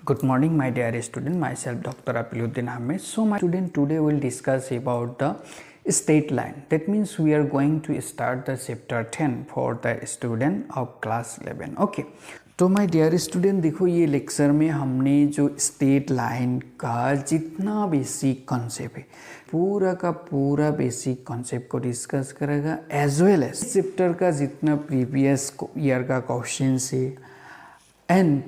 Good morning, my dear student. Myself, Dr. Apiluddin Ahmed. So, my student, today we'll discuss about the state line. That means we are going to start the chapter 10 for the student of class 11. Okay. तो my dear student, देखो ये lecture में हमने जो state line का जितना basic concept है पूरा का पूरा बेसिक कॉन्सेप्ट को डिस्कस करेगा, एज वेल एज चैप्टर का जितना प्रीवियस ईयर का क्वेश्चन है एंड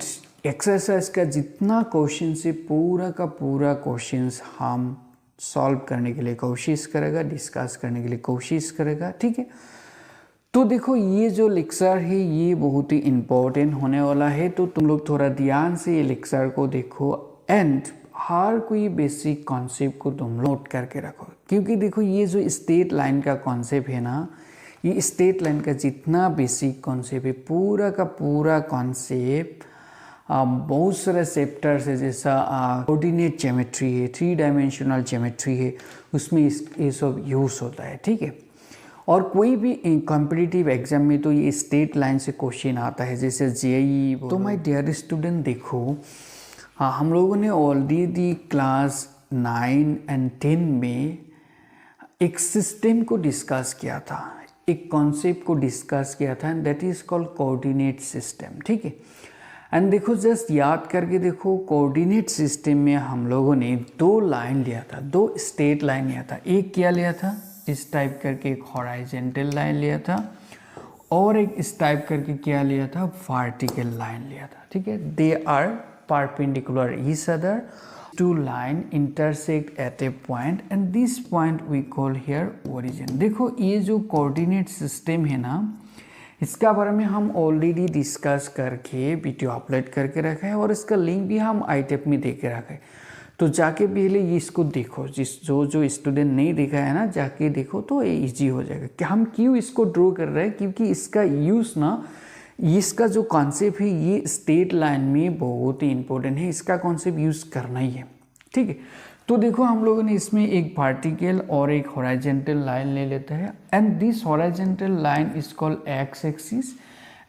एक्सरसाइज का जितना क्वेश्चन है पूरा का पूरा क्वेश्चन हम सॉल्व करने के लिए कोशिश करेगा, डिस्कस करने के लिए कोशिश करेगा। ठीक है, तो देखो ये जो लेक्चर है ये बहुत ही इम्पोर्टेंट होने वाला है, तो तुम लोग थोड़ा ध्यान से ये लेक्चर को देखो एंड हर कोई बेसिक कॉन्सेप्ट को तुम नोट करके रखो, क्योंकि देखो ये जो स्टेट लाइन का कॉन्सेप्ट है ना, ये स्टेट लाइन का जितना बेसिक कॉन्सेप्ट है पूरा का पूरा कॉन्सेप्ट बहुत सारे चैप्टर्स है, जैसा कोऑर्डिनेट ज्योमेट्री है, 3 डायमेंशनल ज्योमेट्री है, उसमें ये सब यूज़ होता है। ठीक है, और कोई भी कॉम्पिटिटिव एग्जाम में तो ये स्टेट लाइन से क्वेश्चन आता है, जैसे जेई। तो माय डियर स्टूडेंट देखो, हम लोगों ने ऑलरेडी क्लास 9 एंड 10 में एक सिस्टम को डिस्कस किया था, एक कॉन्सेप्ट को डिस्कस किया था, and that is called coordinate system. ठीक है, एंड देखो जस्ट याद करके देखो, कोऑर्डिनेट सिस्टम में हम लोगों ने 2 लाइन लिया था, 2 स्टेट लाइन लिया था। एक क्या लिया था, इस टाइप करके एक हॉराइजेंटल लाइन लिया था, और एक इस टाइप करके क्या लिया था, वर्टिकल लाइन लिया था। ठीक है, they are perpendicular each other, 2 line intersect at a point and this point we call here origin. देखो ये जो कोऑर्डिनेट सिस्टम है ना, इसका बारे में हम ऑलरेडी डिस्कस करके वीडियो अपलोड करके रखा है, और इसका लिंक भी हम आई टैब में दे के रखा है, तो जाके पहले ये इसको देखो। जो स्टूडेंट नहीं देखा है ना, जाके देखो तो ये इजी हो जाएगा कि हम क्यों इसको ड्रॉ कर रहे हैं, क्योंकि इसका यूज़ ना, इसका जो कॉन्सेप्ट है ये स्टेट लाइन में बहुत ही इंपॉर्टेंट है, इसका कॉन्सेप्ट यूज़ करना ही है। ठीक है, तो देखो हम लोगों ने इसमें एक वर्टिकल और एक हॉराइजेंटल लाइन ले लेते हैं, and this horizontal line is called X axis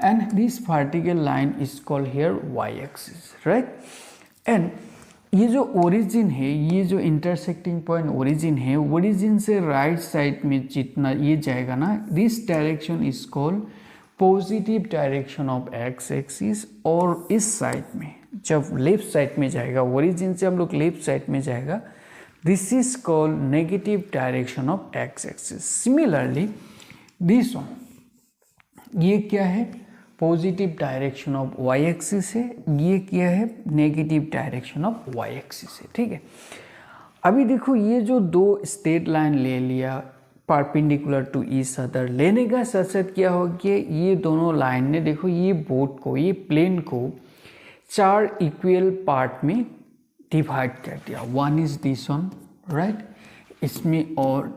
and this vertical line is called here Y axis, right. And ये जो ओरिजिन है, ये जो इंटरसेक्टिंग पॉइंट ओरिजिन है, ओरिजिन से राइट साइड में जितना ये जाएगा ना, this direction is called positive direction of x axis, और इस साइड में जब लेफ्ट साइड में जाएगा, ओरिजिन से हम लोग लेफ्ट साइड में जाएगा, this is called negative direction of x axis. Similarly this one, ये क्या है, positive direction of Y axis है, ये क्या है, negative direction of Y axis है। ठीक है, अभी देखो ये जो 2 स्टेट लाइन ले लिया परपेंडिकुलर टू ईच अदर, लेने का साथ साथ क्या हो गया, ये दोनों लाइन ने देखो ये बोर्ड को, ये प्लेन को 4 इक्वल पार्ट में डिवाइड कर दिया। One is this one, right, इसमें और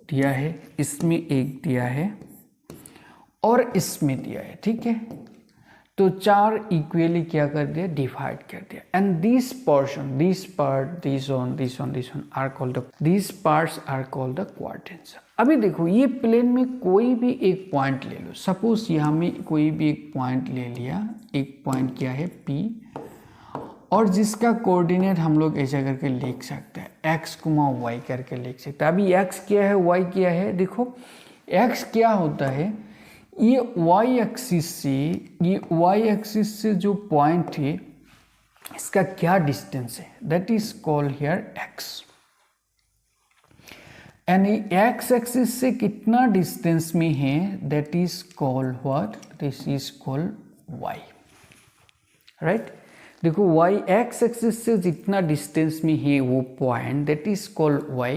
दिया है, इसमें एक दिया है और इसमें दिया है। ठीक है, तो 4 इक्वली क्या कर दिया, डिवाइड कर दिया, and this portion, this part, this one, this one, this one are called the, this parts are called the quadrants. अभी देखो ये प्लेन में कोई भी एक पॉइंट ले लो, सपोज यहाँ में कोई भी एक पॉइंट ले लिया, एक पॉइंट क्या है P, और जिसका कोऑर्डिनेट हम लोग ऐसा करके लिख सकते हैं, x, y करके लिख सकते हैं। अभी x क्या है, y क्या है, देखो x क्या होता है, ये y एक्सिस से, ये y एक्सिस से जो पॉइंट है इसका क्या डिस्टेंस है, that is called here x, and x axis से कितना डिस्टेंस में है, that is called what, this is called y, right. देखो y x एक्सिस से जितना डिस्टेंस में है वो point, that is called y,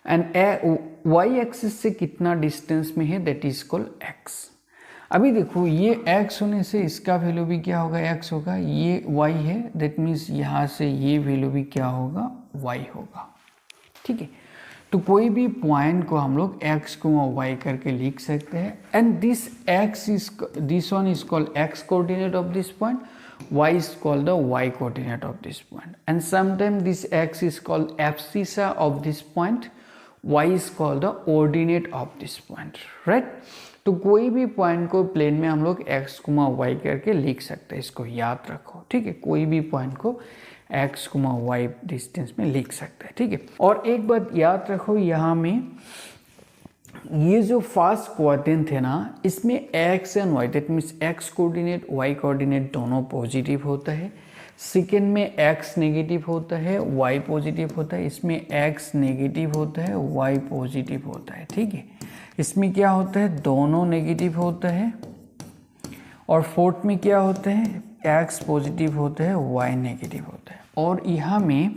and y axis से कितना डिस्टेंस में है, दैट इज कॉल्ड x। अभी देखो ये x होने से इसका वैल्यू भी क्या होगा, x होगा, ये y है, दैट मीन्स यहाँ से ये वैल्यू भी क्या होगा, y होगा। ठीक है, तो कोई भी पॉइंट को हम लोग x को y करके लिख सकते हैं, and this x is, this one is called x coordinate of this point, y is called the y coordinate of this point, and sometimes this x is called abscissa of this point, y is called the ordinate of this point, right. तो कोई भी point को plane में हम लोग x, y करके लिख सकते हैं, इसको याद रखो, ठीक है। कोई भी पॉइंट को x, y डिस्टेंस में लिख सकते हैं, ठीक है। और एक बात याद रखो, यहाँ में ये जो फर्स्ट क्वाड्रेंट है ना, इसमें x and y, that means x coordinate y coordinate दोनों पॉजिटिव होता है। सेकेंड में x नेगेटिव होता है, y पॉजिटिव होता है। इसमें x नेगेटिव होता है, y पॉजिटिव होता है, ठीक है। इसमें क्या होता है, दोनों नेगेटिव होता है। और फोर्थ में क्या होता है, x पॉजिटिव होता है, y नेगेटिव होता है। और यहाँ में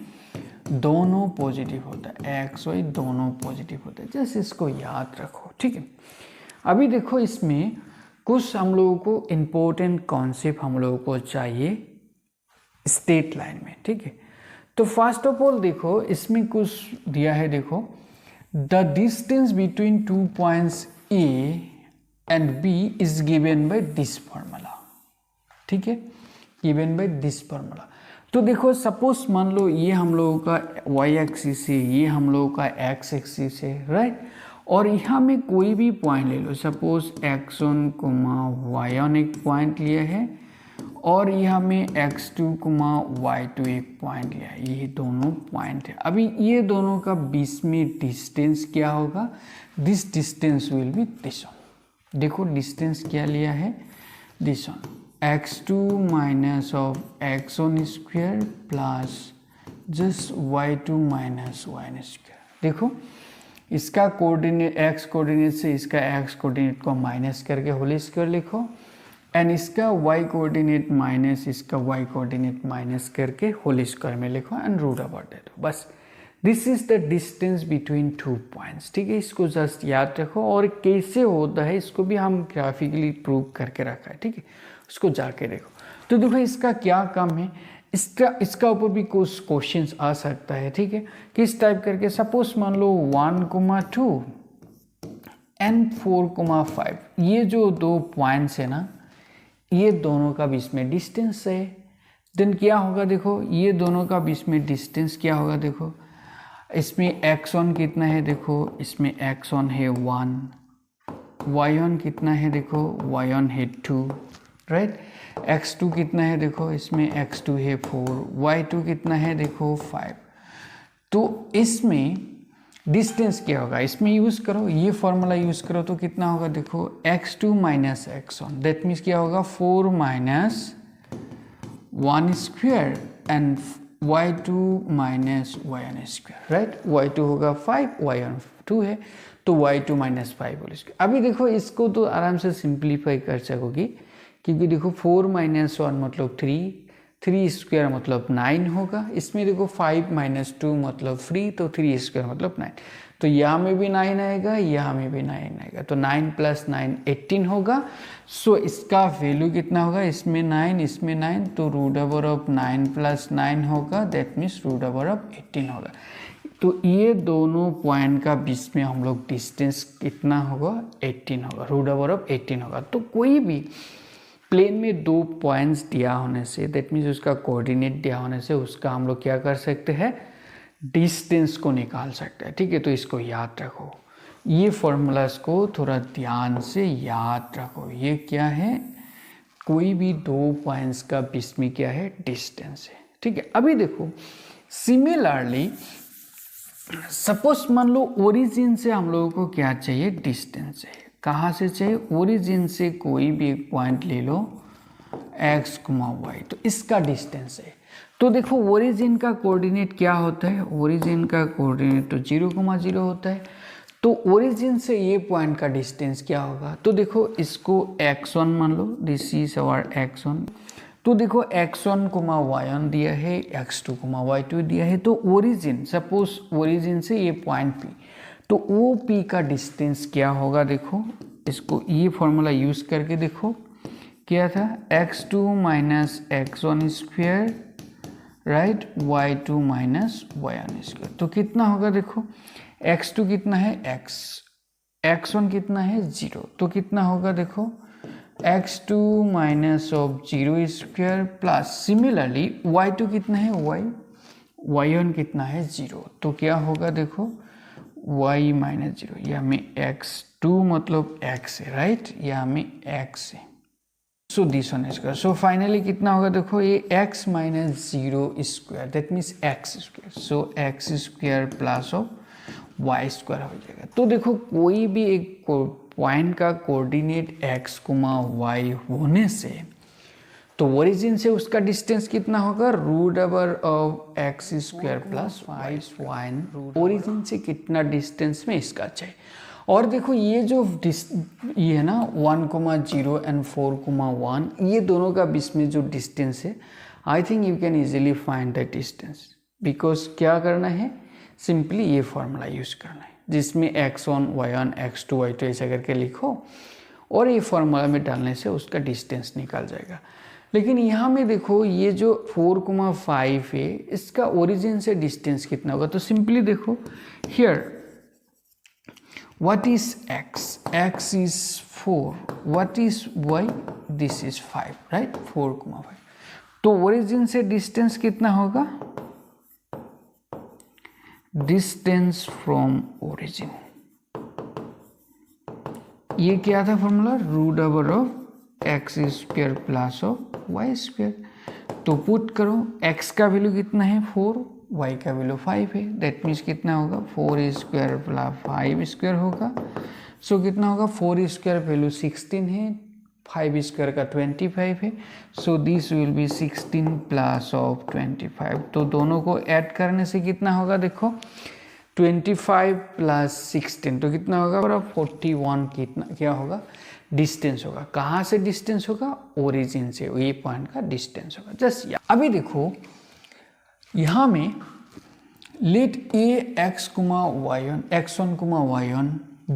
दोनों पॉजिटिव होता है, x, y दोनों पॉजिटिव होता है। जस्ट इसको याद रखो, ठीक है। अभी देखो, इसमें कुछ हम लोगों को इम्पोर्टेंट कॉन्सेप्ट हम लोगों को चाहिए स्ट्रेट लाइन में, ठीक है। तो फर्स्ट ऑफ ऑल देखो, इसमें कुछ दिया है, देखो the distance between 2 points A and B is given by this formula, ठीक है, गिवन बाय दिस फॉर्मूला। तो देखो, सपोज मान लो ये हम लोगों का y एक्सिस है, ये हम लोगों का x एक्सिस है, राइट। और यहाँ में कोई भी पॉइंट ले लो, सपोज x1, y1 एक पॉइंट लिया है, और यहाँ में x2, y2 एक पॉइंट लिया है। ये दोनों पॉइंट है। अभी ये दोनों का बीच में डिस्टेंस क्या होगा, this distance will be this one. देखो डिस्टेंस क्या लिया है, this one, x2 minus of x1 square plus just y2 minus y1 square. देखो इसका कोऑर्डिनेट x कोऑर्डिनेट से इसका x कोऑर्डिनेट को माइनस करके होल स्क्वायर लिखो, एंड इसका y कोऑर्डिनेट माइनस इसका y कोऑर्डिनेट माइनस करके होल स्क्वायर में लिखो एंड रूट ओवर दे दो, बस। This is the distance between 2 points, ठीक है। इसको जस्ट याद रखो। और कैसे होता है इसको भी हम ग्राफिकली प्रूव करके रखा है, ठीक है, उसको जाके देखो। तो देखो इसका क्या काम है, इसका ऊपर भी कुछ क्वेश्चंस आ सकता है, ठीक है। किस टाइप करके, सपोज मान लो 1, 2 एंड 4, 5, ये जो दो पॉइंट्स है ना, ये दोनों का बीच में डिस्टेंस है। देन क्या होगा, देखो ये दोनों का बीच में डिस्टेंस क्या होगा, देखो इसमें x1 कितना है, देखो इसमें x1 है 1, y1 कितना है, देखो y1 है 2, राइट। x2 कितना है, देखो इसमें x2 है 4, y2 कितना है, देखो 5। तो इसमें डिस्टेंस क्या होगा, इसमें यूज़ करो, ये फॉर्मूला यूज़ करो, तो कितना होगा, देखो x2 minus x1, that means क्या होगा, 4 minus 1 square and y2 minus y1 square, right. y2 होगा 5, y1 2 है, तो y2 माइनस 5 होल स्क्वायर। अभी देखो इसको तो आराम से सिंप्लीफाई कर सकोगी, क्योंकि देखो 4 माइनस 1 मतलब 3 स्क्वायर मतलब 9 होगा। इसमें देखो 5 माइनस 2 मतलब 3, तो 3 स्क्वायर मतलब 9। तो यहाँ में भी 9 आएगा, यहाँ में भी 9 आएगा, तो 9 प्लस 9 18 होगा। सो इसका वैल्यू कितना होगा, इसमें 9 इसमें 9, तो रूट ओवर ऑफ 9 प्लस 9 होगा, that means root over of 18 होगा। तो ये दोनों पॉइंट का बीच में हम लोग डिस्टेंस कितना होगा, 18 होगा, रूट ओवर ऑफ 18 होगा। तो कोई भी प्लेन में दो पॉइंट्स दिया होने से, दैट मीन्स उसका कोऑर्डिनेट दिया होने से, उसका हम लोग क्या कर सकते हैं, डिस्टेंस को निकाल सकते हैं, ठीक है। तो इसको याद रखो, ये फॉर्मूलाज को थोड़ा ध्यान से याद रखो। ये क्या है, कोई भी दो पॉइंट्स का बीच में क्या है, डिस्टेंस है, ठीक है। अभी देखो सिमिलरली सपोज मान लो ओरिजिन से हम लोगों को क्या चाहिए, डिस्टेंस चाहिए। कहाँ से चाहिए, ओरिजिन से कोई भी एक पॉइंट ले लो x, y, तो इसका डिस्टेंस है। तो देखो ओरिजिन का कोऑर्डिनेट क्या होता है, ओरिजिन का कोऑर्डिनेट तो 0, 0 होता है। तो ओरिजिन से ये पॉइंट का डिस्टेंस क्या होगा, तो देखो इसको x1 मान लो, दिस इज आवर x1। तो देखो x1, y1 दिया है, x2, y2 दिया है। तो ओरिजिन, सपोज ओरिजिन से ये पॉइंट P, तो ओ पी का डिस्टेंस क्या होगा, देखो इसको ये फॉर्मूला यूज़ करके देखो क्या था, x2 minus x1 square, right, y2 minus y1 square. तो कितना होगा, देखो x2 कितना है x1 कितना है 0, तो कितना होगा, देखो x2 minus of 0 square plus similarly y2 कितना है y1 कितना है 0, तो क्या होगा, देखो y माइनस 0, या में 2 मतलब x है, राइट, यहाँ में x है, so this one square. So finally कितना होगा देखो, ये x minus 0 square, that means x square, so x square plus of y square हो जाएगा। तो देखो कोई भी एक पॉइंट का कोऑर्डिनेट x, y होने से तो ओरिजिन से उसका डिस्टेंस कितना होगा, root over of X square plus 5 origin से कितना डिस्टेंस में इसका चाहिए। और देखो ये जो ये है ना 1,0 एंड 4,1, ये दोनों का बीच में जो डिस्टेंस है, I think you can easily find the distance, because क्या करना है, सिंपली ये फॉर्मूला यूज करना है जिसमें x1 y1 x2 y2 ऐसा करके लिखो और ये फॉर्मूला में डालने से उसका डिस्टेंस निकल जाएगा। लेकिन यहाँ में देखो ये जो 4,5 है, इसका ओरिजिन से डिस्टेंस कितना होगा, तो सिंपली देखो here what is x, x is 4, what is y, this is 5, right, 4,5। तो ओरिजिन से डिस्टेंस कितना होगा, डिस्टेंस फ्रॉम ओरिजिन, ये क्या था formula, root over of X square plus of Y square. तो पुट करो, x का वैल्यू कितना है 4, y का वैल्यू 5 है, दैट मीन्स कितना होगा 4 स्क्वायर प्लस 5 स्क्वायर होगा। सो कितना होगा, 4 स्क्वायर वैल्यू 16 है, 5 स्क्वायर का 25 है, so this will be 16 plus of 25। तो दोनों को ऐड करने से कितना होगा देखो, 25 प्लस 16 तो कितना होगा, 41 कितना क्या होगा, डिस्टेंस होगा। कहाँ से डिस्टेंस होगा, ओरिजिन से, ये पॉइंट का डिस्टेंस होगा। जस्ट अभी देखो यहाँ में late A x, y1 x1, y1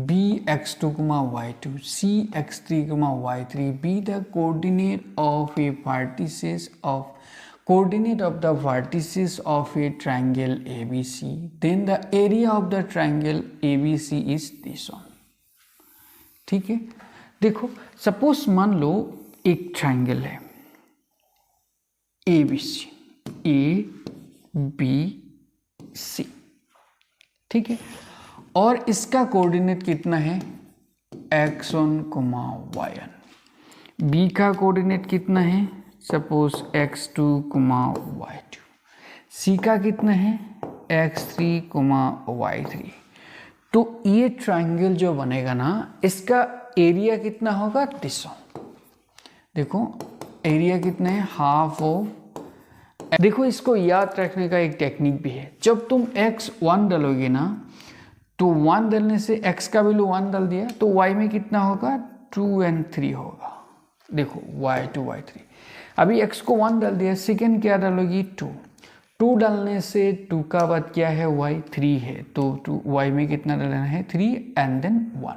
b x2, y2 c x3, y3 be the coordinate of a vertices of the vertices of a triangle ABC, then the area of the triangle ABC is this one। ठीक है, देखो suppose मान लो एक triangle है ABC, A B C, ठीक है, और इसका कोऑर्डिनेट कितना है x1, y1, बी का कोऑर्डिनेट कितना है सपोज x2, y2, सी का कितना है x3, y3। तो ये ट्रायंगल जो बनेगा ना, इसका एरिया कितना होगा, दिस वन, देखो एरिया कितना है, हाफ ऑफ, देखो इसको याद रखने का एक टेक्निक भी है, जब तुम x 1 डालोगे ना, तो 1 डालने से x का वैल्यू 1 डाल दिया तो y में कितना होगा 2 और 3 होगा, देखो y2 y3। अभी x को 1 डाल दिया, सेकेंड क्या डालोगी 2 डालने से 2 का बाद क्या है y 3 है, तो y में कितना डालना है 3 एंड देन 1,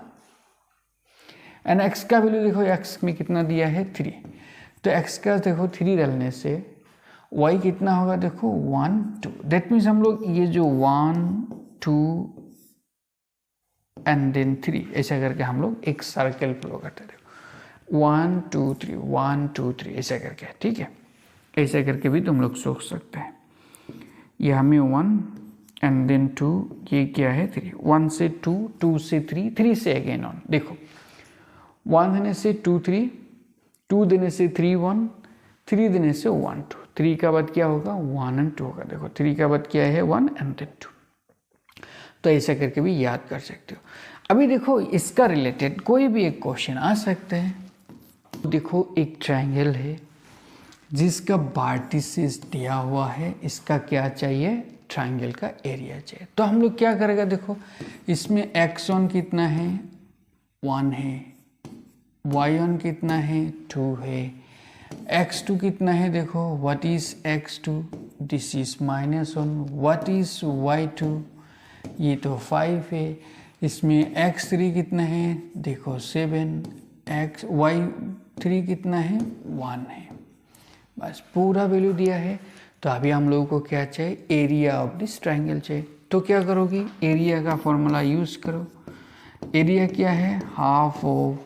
एंड x का वैल्यू देखो x में कितना दिया है 3, तो x का देखो 3 डालने से y कितना होगा देखो 1 2, दैट मीन्स हम लोग ये जो 1 2 एंड देन 3 ऐसा करके हम लोग एक सर्कल फ्लो करते थे, 1 2 3 1 2 3 ऐसा करके, ठीक है, ऐसा करके भी तुम लोग सोच सकते हैं। ये हमें 1 एंड देन 2, ये क्या है 3, 1 से 2 2 से 3 3 से अगेन ऑन, देखो 1 देने से 2 3, 2 देने से 3 1, 3 देने से 1 2, 3 का बाद क्या होगा 1 एंड 2 होगा, देखो 3 का बाद क्या है 1 एंड देन 2। तो ऐसा करके भी याद कर सकते हो। अभी देखो इसका रिलेटेड कोई भी एक क्वेश्चन आ सकता है। देखो एक ट्रायंगल है जिसका वर्टिसेस दिया हुआ है, इसका क्या चाहिए, ट्रायंगल का एरिया चाहिए। तो हम लोग क्या करेगा, देखो इसमें x1 कितना है 1 है, y1 कितना है 2 है, x2 कितना है, देखो what is x2, this is -1, what is y2, ये तो 5 है, इसमें x3 कितना है देखो 7, y3 कितना है 1 है, बस पूरा वैल्यू दिया है। तो अभी हम लोगों को क्या चाहिए, एरिया ऑफ दिस ट्रायंगल चाहिए। तो क्या करोगी, एरिया का फॉर्मूला यूज़ करो। एरिया क्या है, half of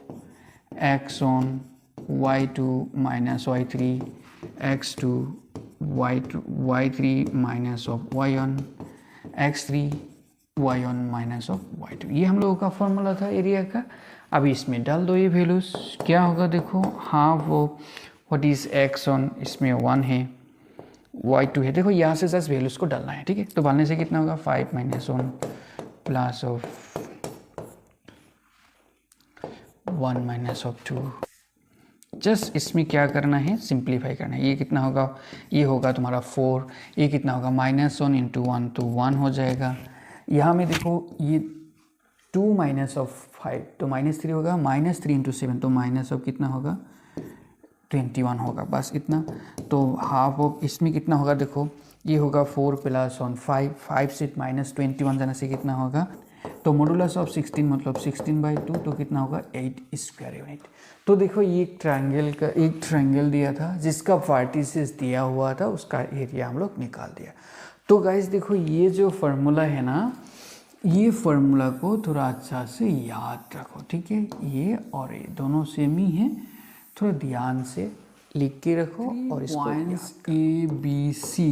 x1 y2 minus y3 x2 y3 minus of y1 x3 y1 minus of y2, ये हम लोगों का फॉर्मूला था एरिया का। अभी इसमें डाल दो ये वैल्यूज, क्या होगा देखो, half of what is x1, इसमें 1 है, y2 है, देखो यहाँ से जस्ट वैल्यूज को डालना है, ठीक है। तो डालने से कितना होगा 5 minus 1 plus of 1 minus of 2। Just इसमें क्या करना है, सिंप्लीफाई करना है। ये कितना होगा, ये होगा तुम्हारा 4, ये कितना होगा -1 इंटू 1 तो 1 हो जाएगा। यहाँ में देखो ये 2 माइनस ऑफ 5 तो -3 होगा, -3 इंटू 7 तो माइनस ऑफ कितना होगा 21 होगा, बस इतना। तो हाफ ऑफ इसमें कितना होगा देखो, ये होगा 4 प्लस 1 5, 5 से -21 जाने से कितना होगा, तो मॉडुलस ऑफ 16 मतलब 16/2 तो कितना होगा 8 स्क्वायर यूनिट। तो देखो ये एक ट्रायंगल दिया था जिसका वर्टिसेस दिया हुआ था, उसका एरिया हम लोग निकाल दिया। तो गाइस देखो ये जो फार्मूला है ना, ये फार्मूला को थोड़ा अच्छा से याद रखो, ठीक है। ये और ये दोनों सेम ही है, थोड़ा ध्यान से लिख के रखो। और इसको points ABC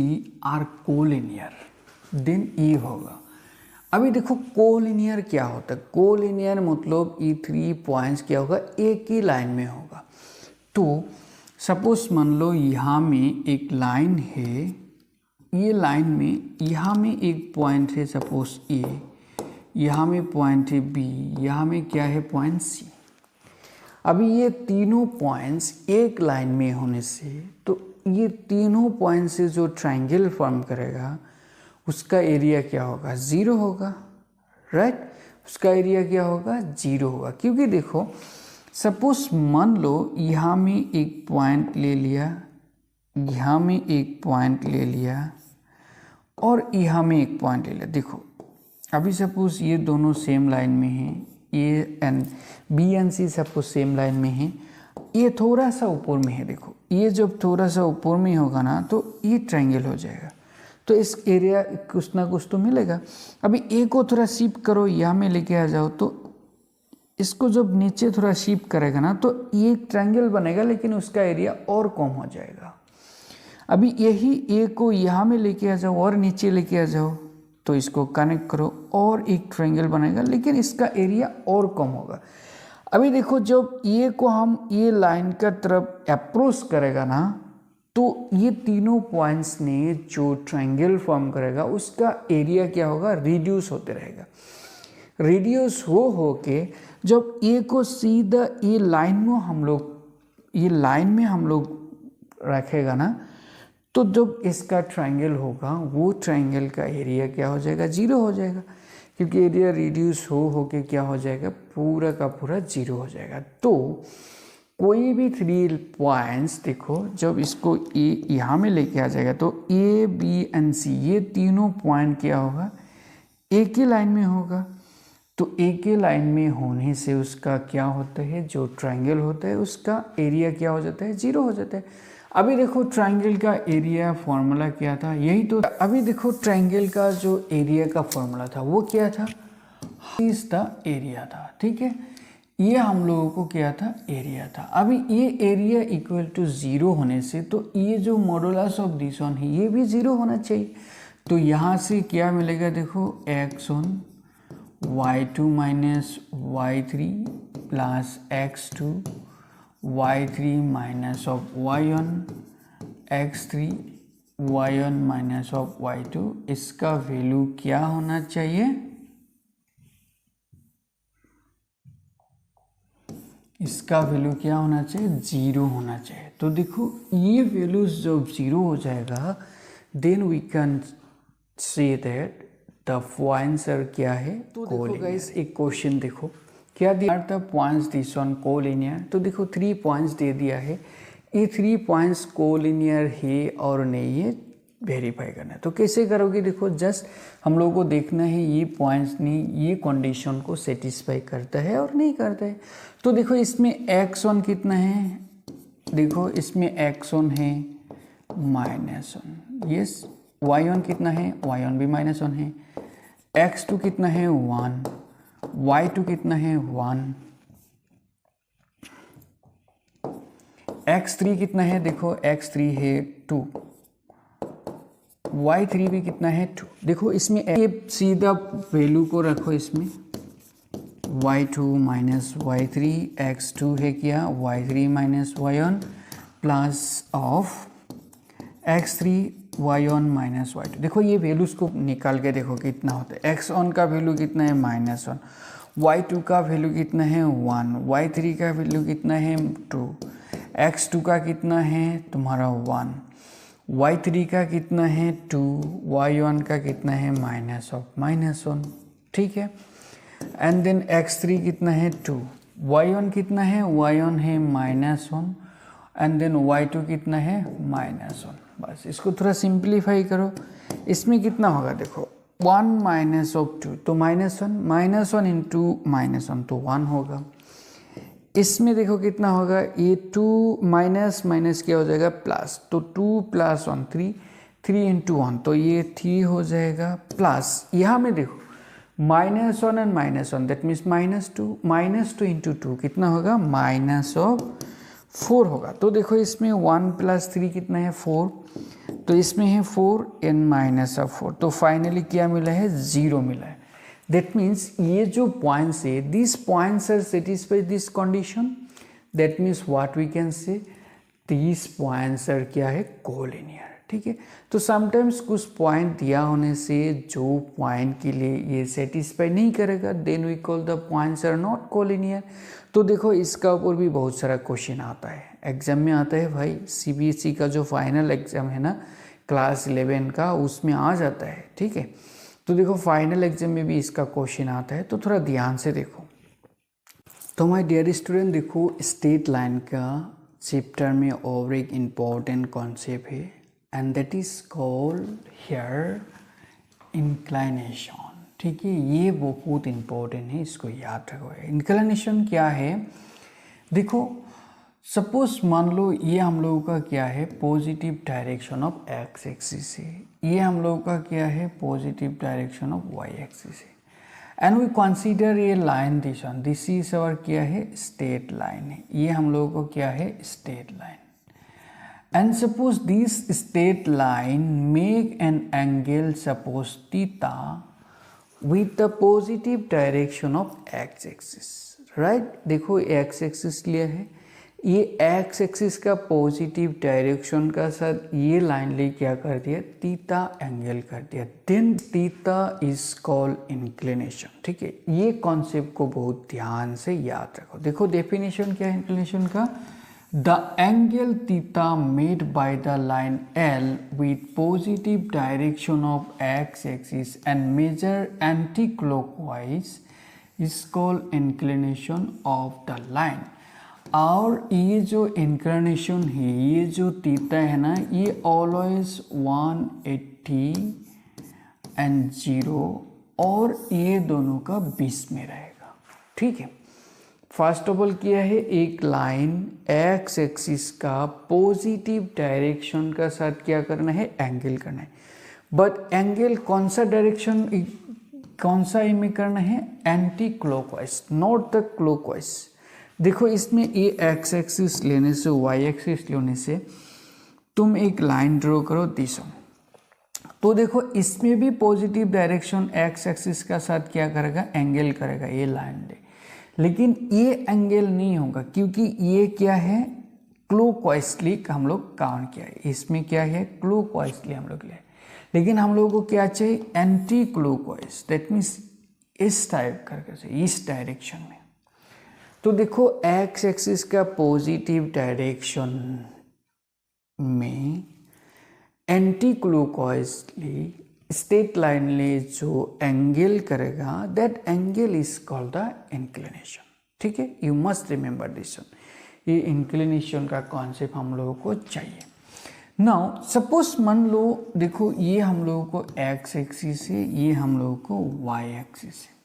are collinear, then ये होगा। अभी देखो कोलिनियर क्या होता है, कोलिनियर मतलब ये 3 पॉइंट्स क्या होगा, एक ही लाइन में होगा। तो सपोज मान लो यहाँ में एक लाइन है, ये लाइन में यहाँ में एक पॉइंट है सपोज A, यहाँ में पॉइंट है B, यहाँ में क्या है पॉइंट C। अभी ये तीनों पॉइंट्स एक लाइन में होने से, तो ये तीनों पॉइंट से जो ट्रायंगल फॉर्म करेगा उसका एरिया क्या होगा 0 होगा, राइट। उसका एरिया क्या होगा 0 होगा, क्योंकि देखो सपोज मान लो यहाँ में एक पॉइंट ले लिया, यहाँ में एक पॉइंट ले लिया और यहाँ में एक पॉइंट ले लिया। देखो अभी सपोज ये दोनों सेम लाइन में हैं, ये and B and C suppose same line में है, ये थोड़ा सा ऊपर में है। देखो ये जब थोड़ा सा ऊपर में होगा ना तो ये ट्रायंगल हो जाएगा, तो इस एरिया कुछ ना कुछ तो मिलेगा। अभी ए को थोड़ा शिफ्ट करो, यहाँ में लेके आ जाओ, तो इसको जब नीचे थोड़ा शिफ्ट करेगा ना तो ये ट्रायंगल बनेगा, लेकिन उसका एरिया और कम हो जाएगा। अभी यही ए को यहाँ में लेके आ जाओ और नीचे लेके आ जाओ, तो इसको कनेक्ट करो और एक ट्रायंगल बनेगा, लेकिन इसका एरिया और कम होगा। अभी देखो जब ये को हम ये लाइन का तरफ अप्रोच करेगा ना, तो ये तीनों पॉइंट्स ने जो ट्रायंगल फॉर्म करेगा उसका एरिया क्या होगा, रिड्यूस होते रहेगा। रिड्यूस हो के जब ए को सीधा ये लाइन में हम लोग रखेगा ना, तो जब इसका ट्रायंगल होगा वो ट्रायंगल का एरिया क्या हो जाएगा 0 हो जाएगा, क्योंकि एरिया रिड्यूस हो के क्या हो जाएगा पूरा का पूरा 0 हो जाएगा। तो कोई भी 3 पॉइंट्स देखो जब इसको ए यहाँ में लेके आ जाएगा तो ए बी एंड सी ये तीनों पॉइंट क्या होगा एक ही लाइन में होगा। तो एक ही लाइन में होने से उसका क्या होता है, जो ट्रायंगल होता है उसका एरिया क्या हो जाता है 0 हो जाता है। अभी देखो ट्रायंगल का एरिया फॉर्मूला क्या था, यही तो। अभी देखो ट्रायंगल का जो एरिया का फॉर्मूला था वो क्या था, इस द एरिया था, ठीक है। ये हम लोगों को क्या था, एरिया था। अभी ये एरिया इक्वल टू 0 होने से तो ये जो मॉडुलस ऑफ दिस वन है ये भी 0 होना चाहिए। तो यहाँ से क्या मिलेगा देखो, x1 y2 minus y3 plus x2 y3 minus of y1 x3 y1 minus of y2, इसका वैल्यू क्या होना चाहिए, इसका वैल्यू क्या होना चाहिए 0 होना चाहिए। तो देखो ये वैल्यूज जब 0 हो जाएगा then we can say that the points are क्या है, तो देखो गाइस एक क्वेश्चन देखो क्या दिया, the points this one collinear. तो देखो 3 पॉइंट्स दे दिया है, ये 3 पॉइंट्स कोलिनियर है और नहीं है वेरीफाई करना है। तो कैसे करोगे, देखो जस्ट हम लोगों को देखना है ये पॉइंट्स ने ये कंडीशन को सेटिस्फाई करता है और नहीं करता है। तो देखो इसमें x1 कितना है, देखो इसमें x1 है -1, यस। y1 कितना है, y1 भी -1 है। x2 कितना है 1, y2 कितना है 1, x3 कितना है, देखो x3 है 2, y3 भी कितना है 2। देखो इसमें ये सीधा वैल्यू को रखो इसमें, y2 माइनस y3 x2 है क्या y3 minus y1 plus of x3 y1 minus y2। देखो ये वैल्यूज को निकाल के देखो कितना होता है। x1 का वैल्यू कितना है -1, y2 का वैल्यू कितना है 1, y3 का वैल्यू कितना है 2, x2 का कितना है तुम्हारा 1, y3 का कितना है 2, y1 का कितना है -1, ठीक है। एंड देन x3 कितना है 2, y1 कितना है, y1 है -1 एंड देन y2 कितना है -1। बस इसको थोड़ा सिंप्लीफाई करो। इसमें कितना होगा देखो 1 माइनस ऑफ 2 तो -1 इंटू -1 तो 1 होगा। इसमें देखो कितना होगा, ये 2 माइनस क्या हो जाएगा प्लस, तो 2 प्लस 1 3 इंटू 1 तो ये 3 हो जाएगा प्लस यहाँ में देखो -1 एंड -1 दैट मीन्स -2 इंटू 2 कितना होगा -4 होगा। तो देखो इसमें 1 प्लस 3 कितना है 4, तो इसमें है 4 एंड -4 तो फाइनली क्या मिला है 0 मिला है। दैट मीन्स ये जो पॉइंट्स है this points are satisfy this condition, that means what we can say this points are क्या है कोलिनियर, ठीक है। तो समटाइम्स कुछ पॉइंट दिया होने से जो पॉइंट के लिए ये सेटिस्फाई नहीं करेगा then we call the points are not collinear. तो देखो इसका ऊपर भी बहुत सारा क्वेश्चन आता है, एग्जाम में आता है भाई, सीबीएसई का जो फाइनल एग्जाम है ना क्लास 11 का उसमें आ जाता है, ठीक है। तो देखो फाइनल एग्जाम में भी इसका क्वेश्चन आता है, तो थोड़ा ध्यान से देखो। तो माय डियर स्टूडेंट देखो स्ट्रेट लाइन का चैप्टर में और एक इम्पॉर्टेंट कॉन्सेप्ट है and that is called here inclination, ठीक है। ये बहुत इम्पोर्टेंट है, इसको याद रखो। इंक्लिनेशन क्या है देखो, सपोज मान लो ये हम लोगों का क्या है positive direction of x axis है, ये हम लोगों का क्या है positive direction of Y axis है एंड वी कंसीडर ये लाइन दिस इज अवर क्या है स्ट्रेट लाइन है, ये हम लोगों को क्या है straight line. And suppose this straight line make an angle suppose theta with the positive direction of x-axis, right? देखो x axis लिया है, ये x axis का पॉजिटिव डायरेक्शन का साथ ये लाइन ले क्या कर दिया थीटा एंगल कर दिया, then theta is called inclination, ठीक है। ये कॉन्सेप्ट को बहुत ध्यान से याद रखो। देखो डेफिनेशन क्या है इंक्लिनेशन का, the angle theta made by the line L with positive direction of x-axis and measure anti-clockwise is called inclination of the line। और ये जो inclination है, ये जो theta है ना, ये always 180 and 0 और ये दोनों का बीच में रहेगा, ठीक है। फर्स्ट ऑफ ऑल क्या है, एक लाइन एक्स एक्सिस का पॉजिटिव डायरेक्शन का साथ क्या करना है एंगल करना है, बट एंगल कौन सा डायरेक्शन कौन सा में करना है anti clockwise not the clockwise. देखो इसमें ये एक्स एक्सिस लेने से वाई एक्सिस लेने से तुम एक लाइन ड्रॉ करो दिस, तो देखो इसमें भी पॉजिटिव डायरेक्शन एक्स एक्सिस का साथ क्या करेगा एंगल करेगा ये लाइन दे, लेकिन ये एंगल नहीं होगा क्योंकि ये क्या है क्लॉकवाइजली हम लोग काउंट किया है, इसमें क्या है क्लॉकवाइजली हम लोग ले, लेकिन हम लोगों को क्या चाहिए एंटी क्लॉकवाइज, दैट मीन्स इस टाइप करके चाहिए इस डायरेक्शन में। तो देखो एक्स एक्सिस का पॉजिटिव डायरेक्शन में एंटी क्लॉकवाइजली स्ट्रेट लाइन ले जो एंगल करेगा that angle is called the inclination, ठीक है। You must remember this one, ये इंक्लिनेशन का कॉन्सेप्ट हम लोगों को चाहिए। नाउ सपोज मान लो देखो ये हम लोगों को एक्स एक्सिस है, ये हम लोगों को वाई एक्सिस है,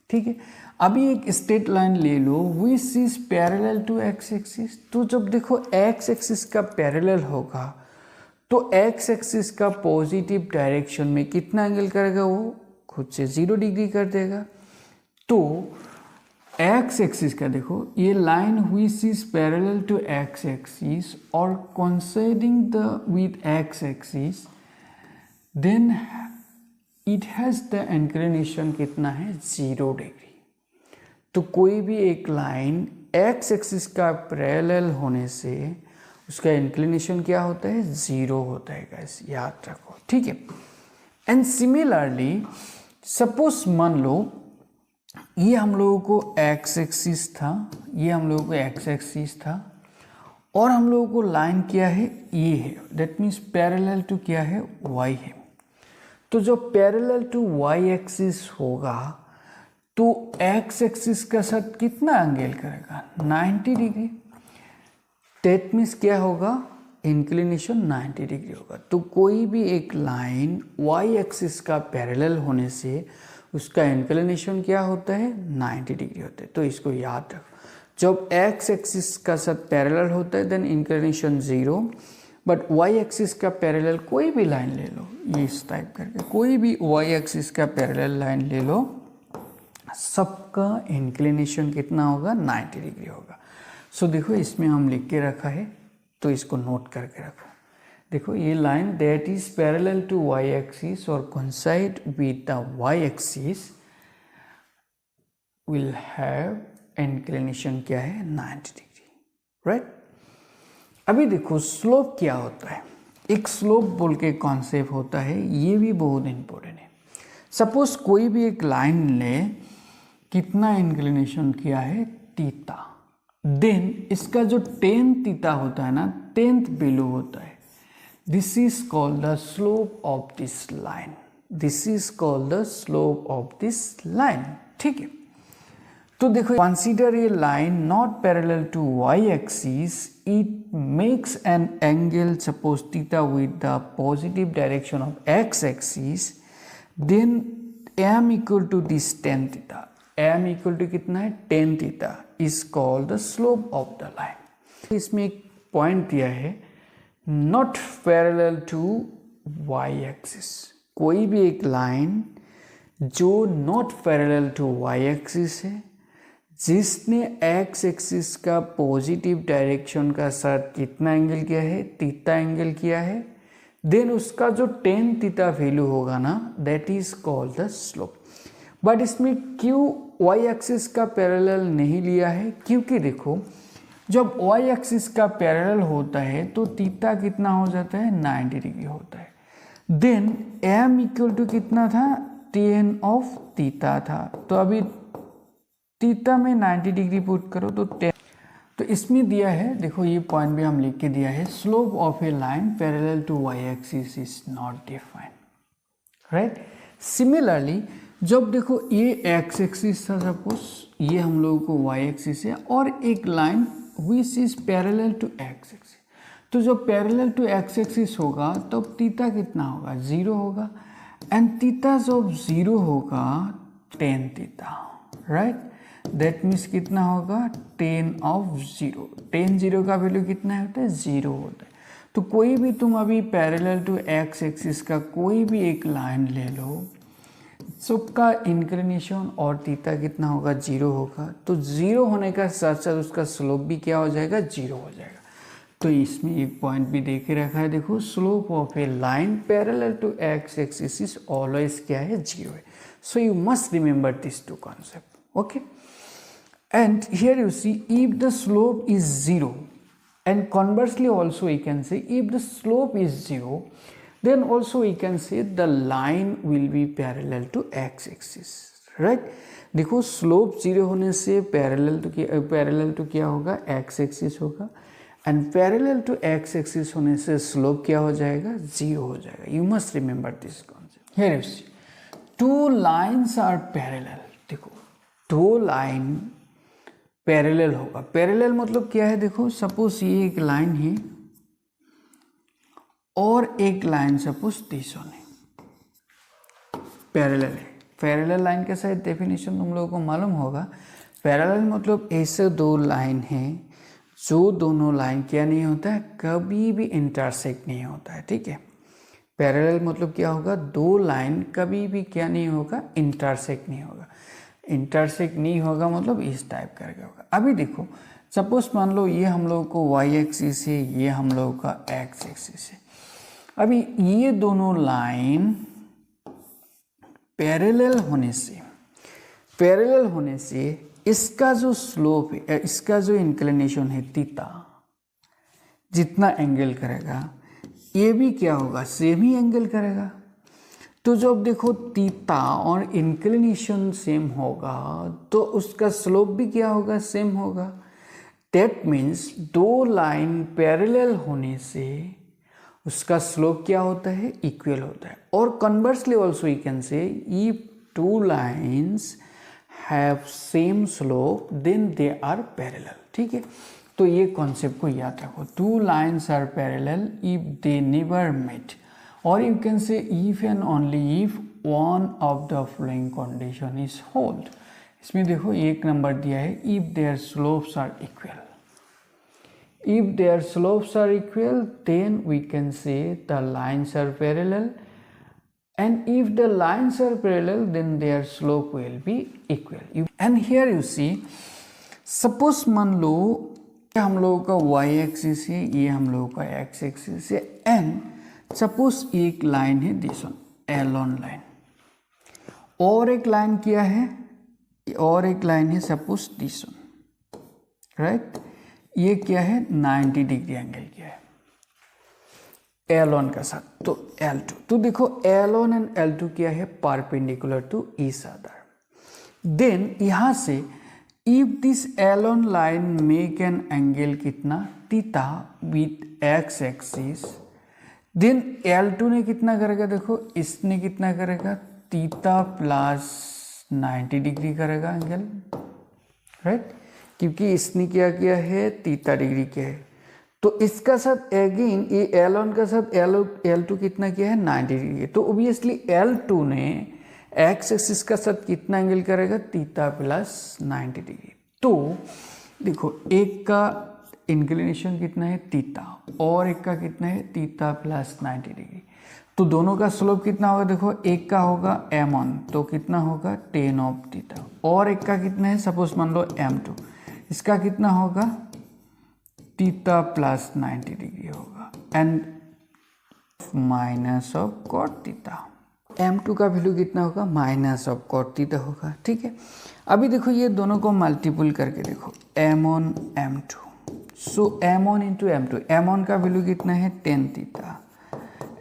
ठीक है। अभी एक स्ट्रेट लाइन ले लो which is parallel to x axis, तो जब देखो एक्स एक्सिस का पैरेलल होगा तो एक्स एक्सिस का पॉजिटिव डायरेक्शन में कितना एंगल करेगा वो खुद से 0 डिग्री कर देगा। तो एक्स एक्सिस का देखो ये line which is parallel to x axis और coinciding the with X axis then it has the inclination कितना है 0 डिग्री। तो कोई भी एक लाइन एक्स एक्सिस का पैरेलल होने से उसका इंक्लिनेशन क्या होता है 0 होता है गाइस, याद रखो, ठीक है। एंड सिमिलरली सपोज मान लो ये हम लोगों को एक्स एक्सिस था, ये हम लोगों को एक्स एक्सिस था और हम लोगों को लाइन क्या है ये है, दैट मीन्स पैरेलल टू क्या है वाई है। तो जो पैरेलल टू वाई एक्सिस होगा तो एक्स एक्सिस का साथ कितना एंगल करेगा 90 डिग्री। दैट मीन्स क्या होगा इंक्लिनेशन 90 डिग्री होगा। तो कोई भी एक लाइन वाई एक्सिस का पैरेलल होने से उसका इंक्लिनेशन क्या होता है 90 डिग्री होता है। तो इसको याद रखो, जब एक्स एक्सिस का साथ पैरेलल होता है then inclination 0, but y axis का पैरेलल कोई भी लाइन ले लो, ये इस टाइप करके कोई भी वाई एक्सिस का पैरेलल लाइन ले लो, सबका इंक्लिनेशन कितना होगा 90 डिग्री होगा। सो देखो इसमें हम लिख के रखा है तो इसको नोट करके रखो। देखो ये line that is parallel to Y axis और coincide with the Y axis will have inclination क्या है 90 डिग्री, राइट। अभी देखो स्लोप क्या होता है, एक स्लोप बोल के कॉन्सेप्ट होता है, ये भी बहुत इंपॉर्टेंट है। सपोज कोई भी एक लाइन ले, कितना इंक्लिनेशन किया है थीटा, देन इसका जो 10 थीटा होता है ना 10th वैल्यू होता है, this is called the slope of this line, this is called the slope of this line, ठीक है। तो देखो consider a line not parallel to Y axis, it makes an angle suppose theta with the positive direction of x axis, then m equal to this 10 theta, m equal to कितना है 10 theta is called the slope of the line. इसमें एक point दिया है not parallel to Y axis, कोई भी एक line जो not parallel to Y axis है, जिसने एक्स एक्सिस का पॉजिटिव डायरेक्शन का साथ कितना एंगल किया है थीटा एंगल किया है, देन उसका जो 10 थीटा वैल्यू होगा ना that is called the slope. But इसमें क्यों वाई एक्सिस का पैरेलल नहीं लिया है, क्योंकि देखो जब वाई एक्सिस का पैरेलल होता है तो थीटा कितना हो जाता है 90 डिग्री होता है, देन एम इक्वल टू कितना था 10 ऑफ थीटा था, तो अभी थीटा में 90 डिग्री पुट करो तो 10, तो इसमें दिया है देखो ये पॉइंट भी हम लिख के दिया है, slope of a line parallel to Y axis is not defined, right. Similarly जब देखो ये एक्स एक्सिस था, सपोज ये हम लोगों को वाई एक्सिस है और एक line which is parallel to x axis, तो जब पैरेलल टू एक्स एक्सिस होगा तब तो थीटा कितना होगा 0 होगा, एंड थीटा जब 0 होगा 10 थीटा, राइट, दैट मीन्स कितना होगा 10 ऑफ 0, 10 0 का वैल्यू कितना होता है 0 होता है। तो कोई भी तुम अभी पैरेलल टू एक्स एक्सिस का कोई भी एक लाइन ले लो, सबका इंक्लिनेशन और थीटा कितना होगा 0 होगा, तो 0 होने का साथ साथ उसका स्लोप भी क्या हो जाएगा 0 हो जाएगा। तो इसमें एक पॉइंट भी दे के रखा है, देखो slope of a line parallel to x axis is always क्या है 0 है। So you must remember this two concept, okay. And here you see if the slope is 0 and conversely also we can say if the slope is 0 then also we can say the line will be parallel to x axis, right। देखो slope 0 होने से parallel to क्या होगा x axis होगा, and parallel to x axis होने से slope क्या हो जाएगा 0 हो जाएगा। You must remember this concept. Here you see two lines are parallel, देखो दो लाइन पैरेलल होगा, पैरेलल मतलब क्या है, देखो सपोज ये एक लाइन है और एक लाइन सपोज 300 है, पैरेलल है। पैरेलल लाइन का शायद डेफिनेशन तुम लोगों को मालूम होगा, पैरेलल मतलब ऐसे दो लाइन हैं जो दोनों लाइन क्या नहीं होता है कभी भी इंटरसेक्ट नहीं होता है, ठीक है। पैरेलल मतलब क्या होगा, दो लाइन कभी भी क्या नहीं होगा इंटरसेक्ट नहीं होगा, इंटरसेक्ट नहीं होगा मतलब इस टाइप करके होगा। अभी देखो सपोज मान लो ये हम लोग को वाई एक्सिस है, ये हम लोग का एक्स एक्सिस है, अभी ये दोनों लाइन पैरेलल होने से इसका जो स्लोप है, इसका जो इंक्लिनेशन है थीटा, जितना एंगल करेगा ये भी क्या होगा, सेम ही एंगल करेगा। तो जब देखो थीटा और इंक्लिनेशन सेम होगा तो उसका स्लोप भी क्या होगा, सेम होगा। दैट मीन्स दो लाइन पैरेलल होने से उसका स्लोप क्या होता है, इक्वल होता है। और conversely also you can say if two lines have same slope then they are parallel. ठीक है, तो ये कॉन्सेप्ट को याद रखो। Two lines are parallel if they never met, और you can say if and only if one of the following condition is hold. इसमें देखो एक नंबर दिया है, if their slopes are equal. If their slopes are equal, then we can say the lines are parallel, and if the lines are parallel, then their slope will be equal. And here you see, suppose मान लो हम लोगों का y axis है, ये हम लोगों का x axis है, and suppose एक लाइन है दिस वन, एलोन लाइन, और एक लाइन क्या है, और एक लाइन है सपोज दिस वन, राइट। ये क्या है, 90 डिग्री एंगल किया है L1 का साथ, तो L2। तो देखो L1 एंड L2 क्या है, perpendicular to each other. Then यहाँ से if this L1 line make an angle कितना, theta with x axis, then L2 ने कितना करेगा, देखो इसने कितना करेगा, थीटा प्लस 90 डिग्री करेगा एंगल, राइट, क्योंकि इसने क्या किया है, थीटा डिग्री किया है। तो इसका साथ अगेन ये L1 का साथ L2 कितना किया है, 90 डिग्री। तो ओबियसली L2 ने x एक्सिस का साथ कितना एंगल करेगा, थीटा प्लस 90 डिग्री। तो देखो एक का इंक्लिनेशन कितना है, थीटा, और एक का कितना है, थीटा प्लस 90 डिग्री। तो दोनों का स्लोप कितना होगा, देखो एक का होगा m1, तो कितना होगा, tan ऑफ थीटा, और एक का कितना है, सपोज मान लो m2, इसका कितना होगा, थीटा प्लस 90 डिग्री होगा, and minus of cot theta. m2 का वैल्यू कितना होगा, माइनस ऑफ कॉट थीटा होगा। ठीक है, अभी देखो ये दोनों को मल्टीपल करके देखो, m1 m2, सो m1 इंटू m2, m1 का वैल्यू कितना है, tan थीटा,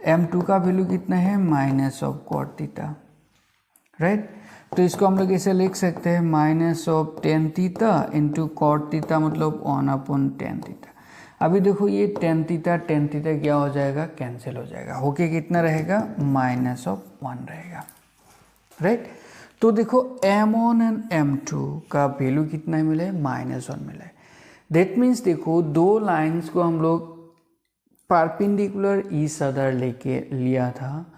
m2 का वैल्यू कितना है, minus of cot theta, right. तो इसको हम लोग ऐसे लिख सकते हैं, minus of tan theta into cot theta, मतलब 1/tan थीटा। अभी देखो ये tan थीटा क्या हो जाएगा, कैंसिल हो जाएगा, होके कितना रहेगा, माइनस ऑफ 1 रहेगा, राइट। तो देखो m1 एंड m2 का वैल्यू कितना मिला है, -1 मिला है। दैट मीन्स देखो दो लाइन्स को हम लोग परपेंडिकुलर ईच अदर लिया था,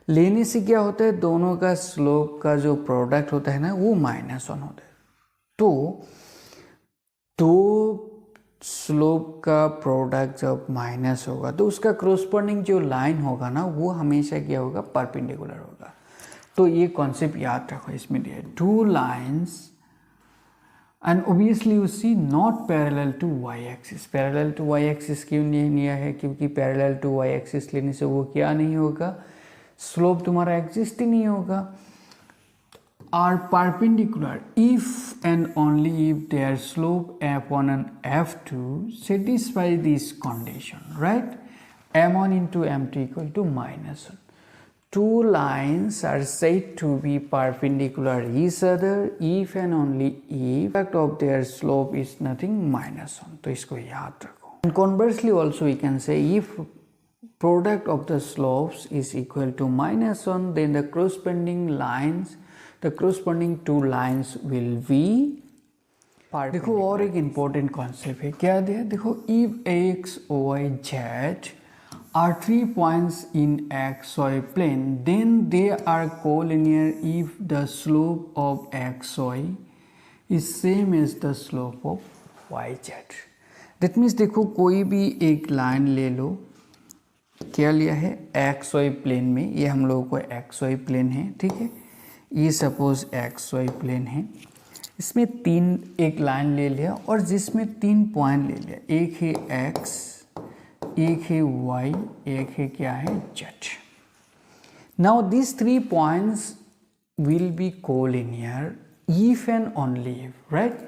लेने से क्या होता है, दोनों का स्लोप का जो प्रोडक्ट होता है ना, वो -1 होता है। तो दो स्लोप का प्रोडक्ट जब माइनस होगा तो उसका क्रॉसपोंडिंग जो लाइन होगा ना, वो हमेशा क्या होगा, परपेंडिकुलर होगा। तो ये कॉन्सेप्ट याद रखो, इसमें दिया है two lines and obviously you see not parallel to y axis. Parallel to y axis क्यों नहीं लिया है, क्योंकि पैरेलल टू y एक्सिस लेने से वो क्या नहीं होगा, स्लोप तुम्हारा एग्जिस्ट ही नहीं होगा। Are perpendicular if and only if their slope f1 एंड f2 satisfy this condition, right? m1 into m2 equal to -1. Two lines are said to be perpendicular each other if and only if the fact of their slope is nothing -1. तो इसको याद रखो। And conversely also we can say if product of the slopes is equal to -1, then the corresponding two lines will be perpendicular. देखो और एक important concept है, क्या दिया, देखो if x, y, z are 3 points in xy plane, then they are collinear if the slope of xy is same as the slope of yz. That means देखो कोई भी एक लाइन ले लो, क्या लिया है, xy प्लेन में, ये हम लोगों को xy प्लेन है, ठीक है, ये सपोज xy प्लेन है, इसमें एक लाइन ले लिया और जिसमें 3 पॉइंट ले लिया, एक है x, एक है y, एक है क्या है z. Now these 3 points will be collinear if and only if, right?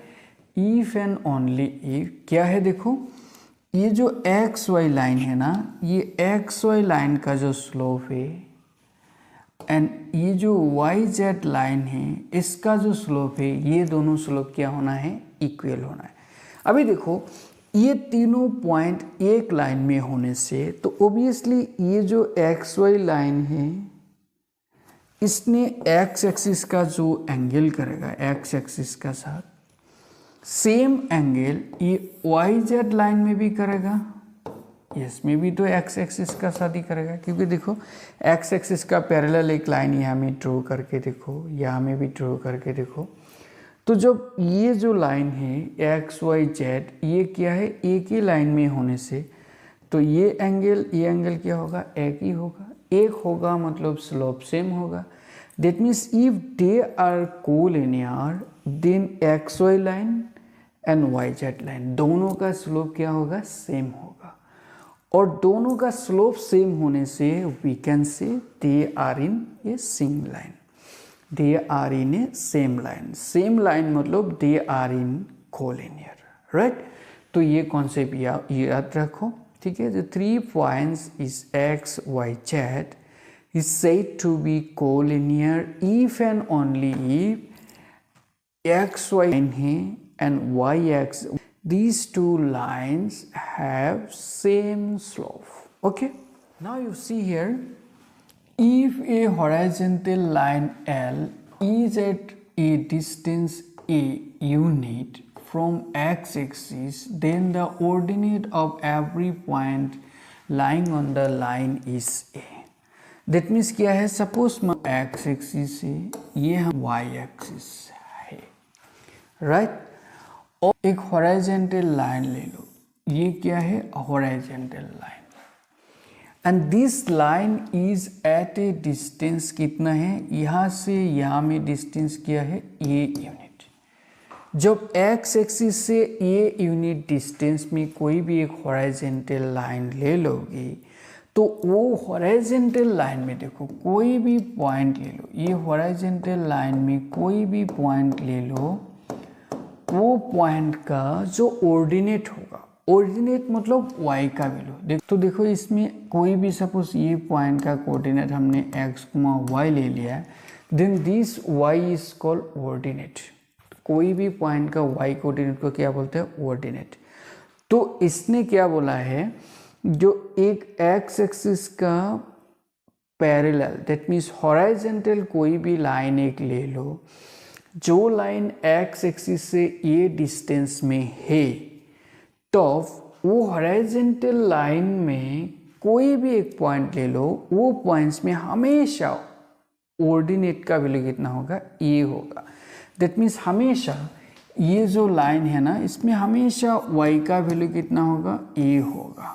If and only if क्या है देखो, ये जो एक्स वाई लाइन है ना, ये एक्स वाई लाइन का जो स्लोप है एंड ये जो वाई जेड लाइन है इसका जो स्लोप है, ये दोनों स्लोप क्या होना है, इक्वल होना है. अभी देखो ये तीनों पॉइंट एक लाइन में होने से तो ओबियसली ये जो एक्स वाई लाइन है इसने एक्स एक्सिस का जो एंगल करेगा एक्स एक्सिस का साथ, सेम एंगल ये वाई जेड लाइन में भी करेगा. इसमें भी तो एक्स एक्सिस का साथ ही करेगा, क्योंकि देखो एक्स एक्सिस का पैरेलल एक लाइन यहाँ में ड्रॉ करके देखो, यहाँ में भी ड्रॉ करके देखो. तो जब ये जो लाइन है एक्स वाई जेड ये क्या है, एक ही लाइन में होने से तो ये एंगल क्या होगा, एक ही होगा. एक होगा मतलब स्लोप सेम होगा. That means if they are collinear then x y line and y z line दोनों का स्लोप क्या होगा, सेम होगा. और दोनों का स्लोप सेम होने से we can say they are in a same line. They are in a same line. Same line मतलब they are in collinear, right. तो ये कॉन्सेप्ट याद रखो, ठीक है. The 3 points is x, y, z is said to be collinear if and only if x, y line है and y x, these two lines have same slope. Okay. Now you see here, if a horizontal line L is at a distance a unit from x-axis, then the ordinate of every point lying on the line is a. That means क्या है, suppose x-axis है, ये हम y-axis है, right. और एक horizontal line ले लो, ये क्या है, horizontal line. And this line is at a distance कितना है, यहाँ से यहाँ में डिस्टेंस क्या है, a यूनिट. जब एक्स एक्सिस से ये यूनिट डिस्टेंस में कोई भी एक हॉरिजॉन्टल लाइन ले लोगे तो वो हॉरिजॉन्टल लाइन में देखो कोई भी पॉइंट ले लो, ये हॉरिजॉन्टल लाइन में कोई भी पॉइंट ले लो, वो पॉइंट का जो ऑर्डिनेट होगा, ऑर्डिनेट मतलब y का वैल्यू. तो देखो इसमें कोई भी सपोज ये पॉइंट का कोऑर्डिनेट हमने x, y ले लिया है, then this y is called ordinate. कोई भी पॉइंट का y कोऑर्डिनेट को क्या बोलते हैं, ऑर्डिनेट. तो इसने क्या बोला है, जो एक x एक्सिस का पैरेलल, दैट मीन्स हॉरिजॉन्टल कोई भी लाइन एक ले लो, जो लाइन x एक्सिस से ये डिस्टेंस में है, तो वो हॉरिजॉन्टल लाइन में कोई भी एक पॉइंट ले लो, वो पॉइंट्स में हमेशा ऑर्डिनेट का वैल्यू कितना होगा, ये होगा. दैट मीन्स हमेशा ये जो लाइन है ना, इसमें हमेशा y का वैल्यू कितना होगा, a होगा.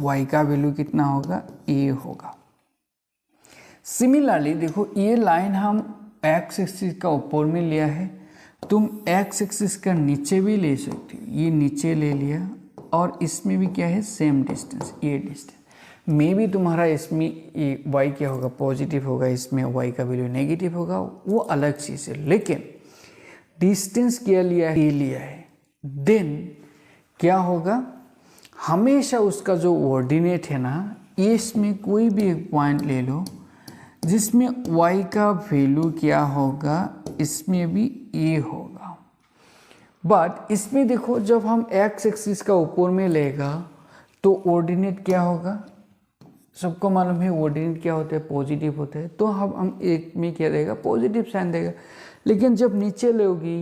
y का वैल्यू कितना होगा, a होगा. सिमिलरली देखो ये लाइन हम x एक्सिस का ऊपर में लिया है, तुम x एक्सिस का नीचे भी ले सकते हो. ये नीचे ले लिया और इसमें भी क्या है, सेम डिस्टेंस, ये डिस्टेंस. मे भी तुम्हारा इसमें ये y क्या होगा, पॉजिटिव होगा, इसमें y का वैल्यू नेगेटिव होगा, वो अलग चीज़ है. लेकिन डिस्टेंस क्या लिया है, ये लिया है, देन क्या होगा, हमेशा उसका जो ऑर्डिनेट है ना, इसमें कोई भी एक पॉइंट ले लो जिसमें y का वैल्यू क्या होगा, इसमें भी a होगा. बट इसमें देखो जब हम x एक्सिस का ऊपर में लेगा तो ऑर्डिनेट क्या होगा, सबको मालूम है ऑर्डिनेट क्या होता है, पॉजिटिव होता है. तो हम एक में क्या देगा, पॉजिटिव साइन देगा. लेकिन जब नीचे लोगी,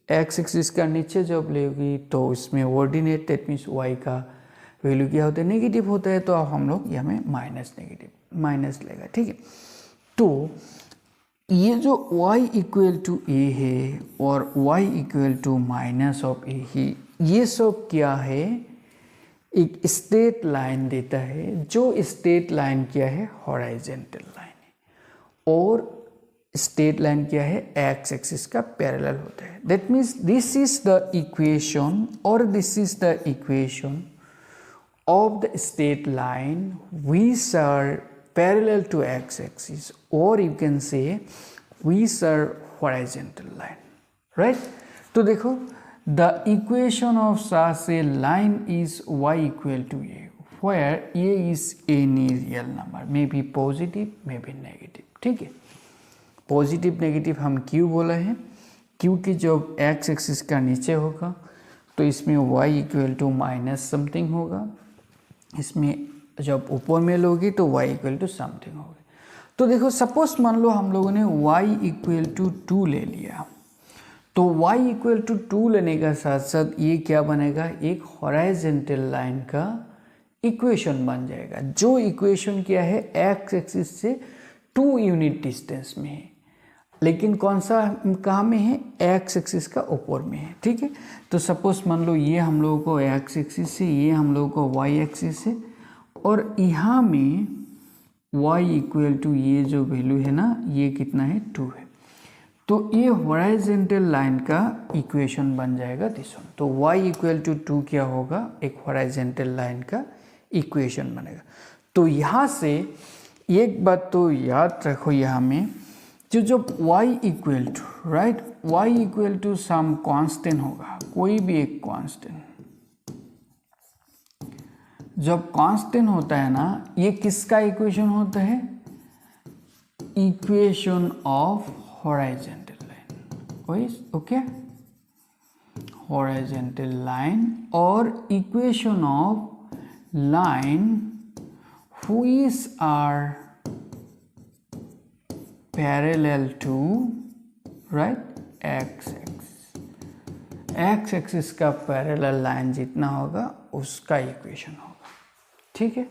एक्स एक्सिस का नीचे जब लेगी तो इसमें ऑर्डिनेट, दैट मीन्स y का वैल्यू क्या होता है, नेगेटिव होता है. तो अब हम लोग यहाँ में माइनस लेगा, ठीक है. तो ये जो y इक्वल टू a है और y equal to minus of a ही, ये सब क्या है, एक स्ट्रेट लाइन देता है. जो स्ट्रेट लाइन क्या है, हॉरिजॉन्टल लाइन है, और स्ट्रेट लाइन क्या है, एक्स एक्सिस का पैरेलल होता है. That means this is the equation, और this is the equation of the straight line which are parallel to x-axis, or you can say which are horizontal line, right? तो देखो the equation of such a line is y equal to a, where a is any real number, may be positive, may be negative, ठीक है। Positive negative हम क्यों बोला है, क्योंकि जब एक्स एक्सिस का नीचे होगा तो इसमें y equal to minus something होगा, इसमें जब ऊपर में लोगी तो y इक्वल टू समथिंग होगा। तो देखो सपोज मान लो हम लोगों ने y इक्वल टू 2 ले लिया, तो y इक्वल टू 2 लेने का साथ साथ ये क्या बनेगा, एक हॉराइजेंटल लाइन का इक्वेशन बन जाएगा, जो इक्वेशन क्या है एक्स एक्सिस से 2 यूनिट डिस्टेंस में है, लेकिन कौन सा कहाँ में है, एक्स एक्सिस का ऊपर में है, ठीक है। तो सपोज मान लो ये हम लोगों को एक्स एक्सिस से, ये हम लोगों को वाई एक्सिस से, और यहाँ में y इक्वल टू ये जो वैल्यू है ना, ये कितना है 2 है, तो ये हॉराइजेंटल लाइन का इक्वेशन बन जाएगा दिस वन। तो y इक्वल टू 2 क्या होगा, एक हॉराइजेंटल लाइन का इक्वेशन बनेगा। तो यहाँ से एक बात तो याद रखो, यहाँ में जो y equal to right, y equal to some constant होगा, कोई भी एक कांस्टेंट, जब कांस्टेंट होता है ना, ये किसका इक्वेशन होता है, equation of horizontal line, okay, horizontal line, और equation of line which are parallel to right X axis का पैरेलल लाइन जितना होगा उसका इक्वेशन होगा, ठीक है।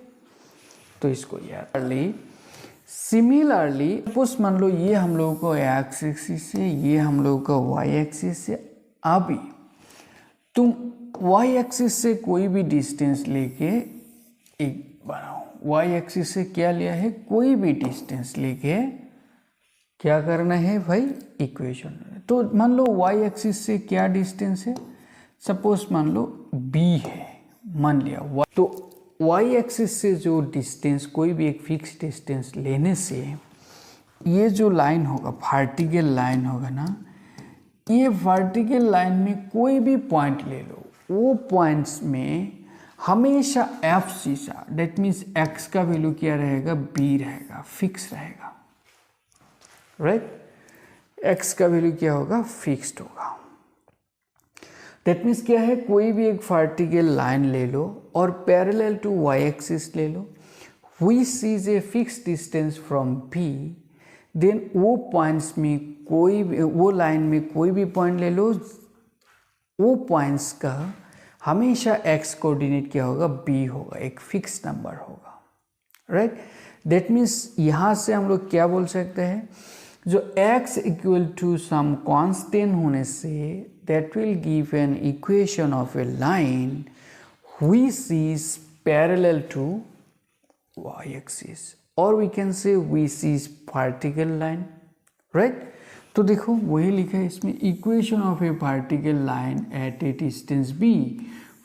तो इसको याद, सिमिलरली सपोज मान लो ये हम लोगों को एक्स एक्सिस से, ये हम लोगों को वाई एक्सिस से, अभी तुम वाई एक्सिस से कोई भी डिस्टेंस लेके एक बनाओ, वाई एक्सिस से क्या लिया है, कोई भी डिस्टेंस लेके क्या करना है भाई, इक्वेशन। तो मान लो वाई एक्सिस से क्या डिस्टेंस है, सपोज मान लो b है, मान लिया तो वाई एक्सिस से जो डिस्टेंस, कोई भी एक फिक्स डिस्टेंस लेने से ये जो लाइन होगा, वर्टिकल लाइन होगा ना, ये वर्टिकल लाइन में कोई भी पॉइंट ले लो, वो पॉइंट्स में हमेशा एफ शीशा, डेट मीन्स एक्स का वैल्यू क्या रहेगा, बी रहेगा, फिक्स रहेगा, राइट, एक्स का वैल्यू क्या होगा, फिक्स्ड होगा। दैट मीन्स क्या है, कोई भी एक वर्टिकल लाइन ले लो और पैरेलल टू वाई एक्सिस ले लो, which is a fix distance from B, then वो पॉइंट्स में कोई भी, वो लाइन में कोई भी पॉइंट ले लो, वो पॉइंट्स का हमेशा एक्स कोऑर्डिनेट क्या होगा, बी होगा, एक फिक्स नंबर होगा, राइट। दैट मीन्स यहाँ से हम लोग क्या बोल सकते हैं, जो x equal to some constant होने से that will give an equation of a line which is parallel to y-axis, or we can say which is vertical line, right? तो देखो वही लिखा है इसमें, equation of a vertical line at a distance b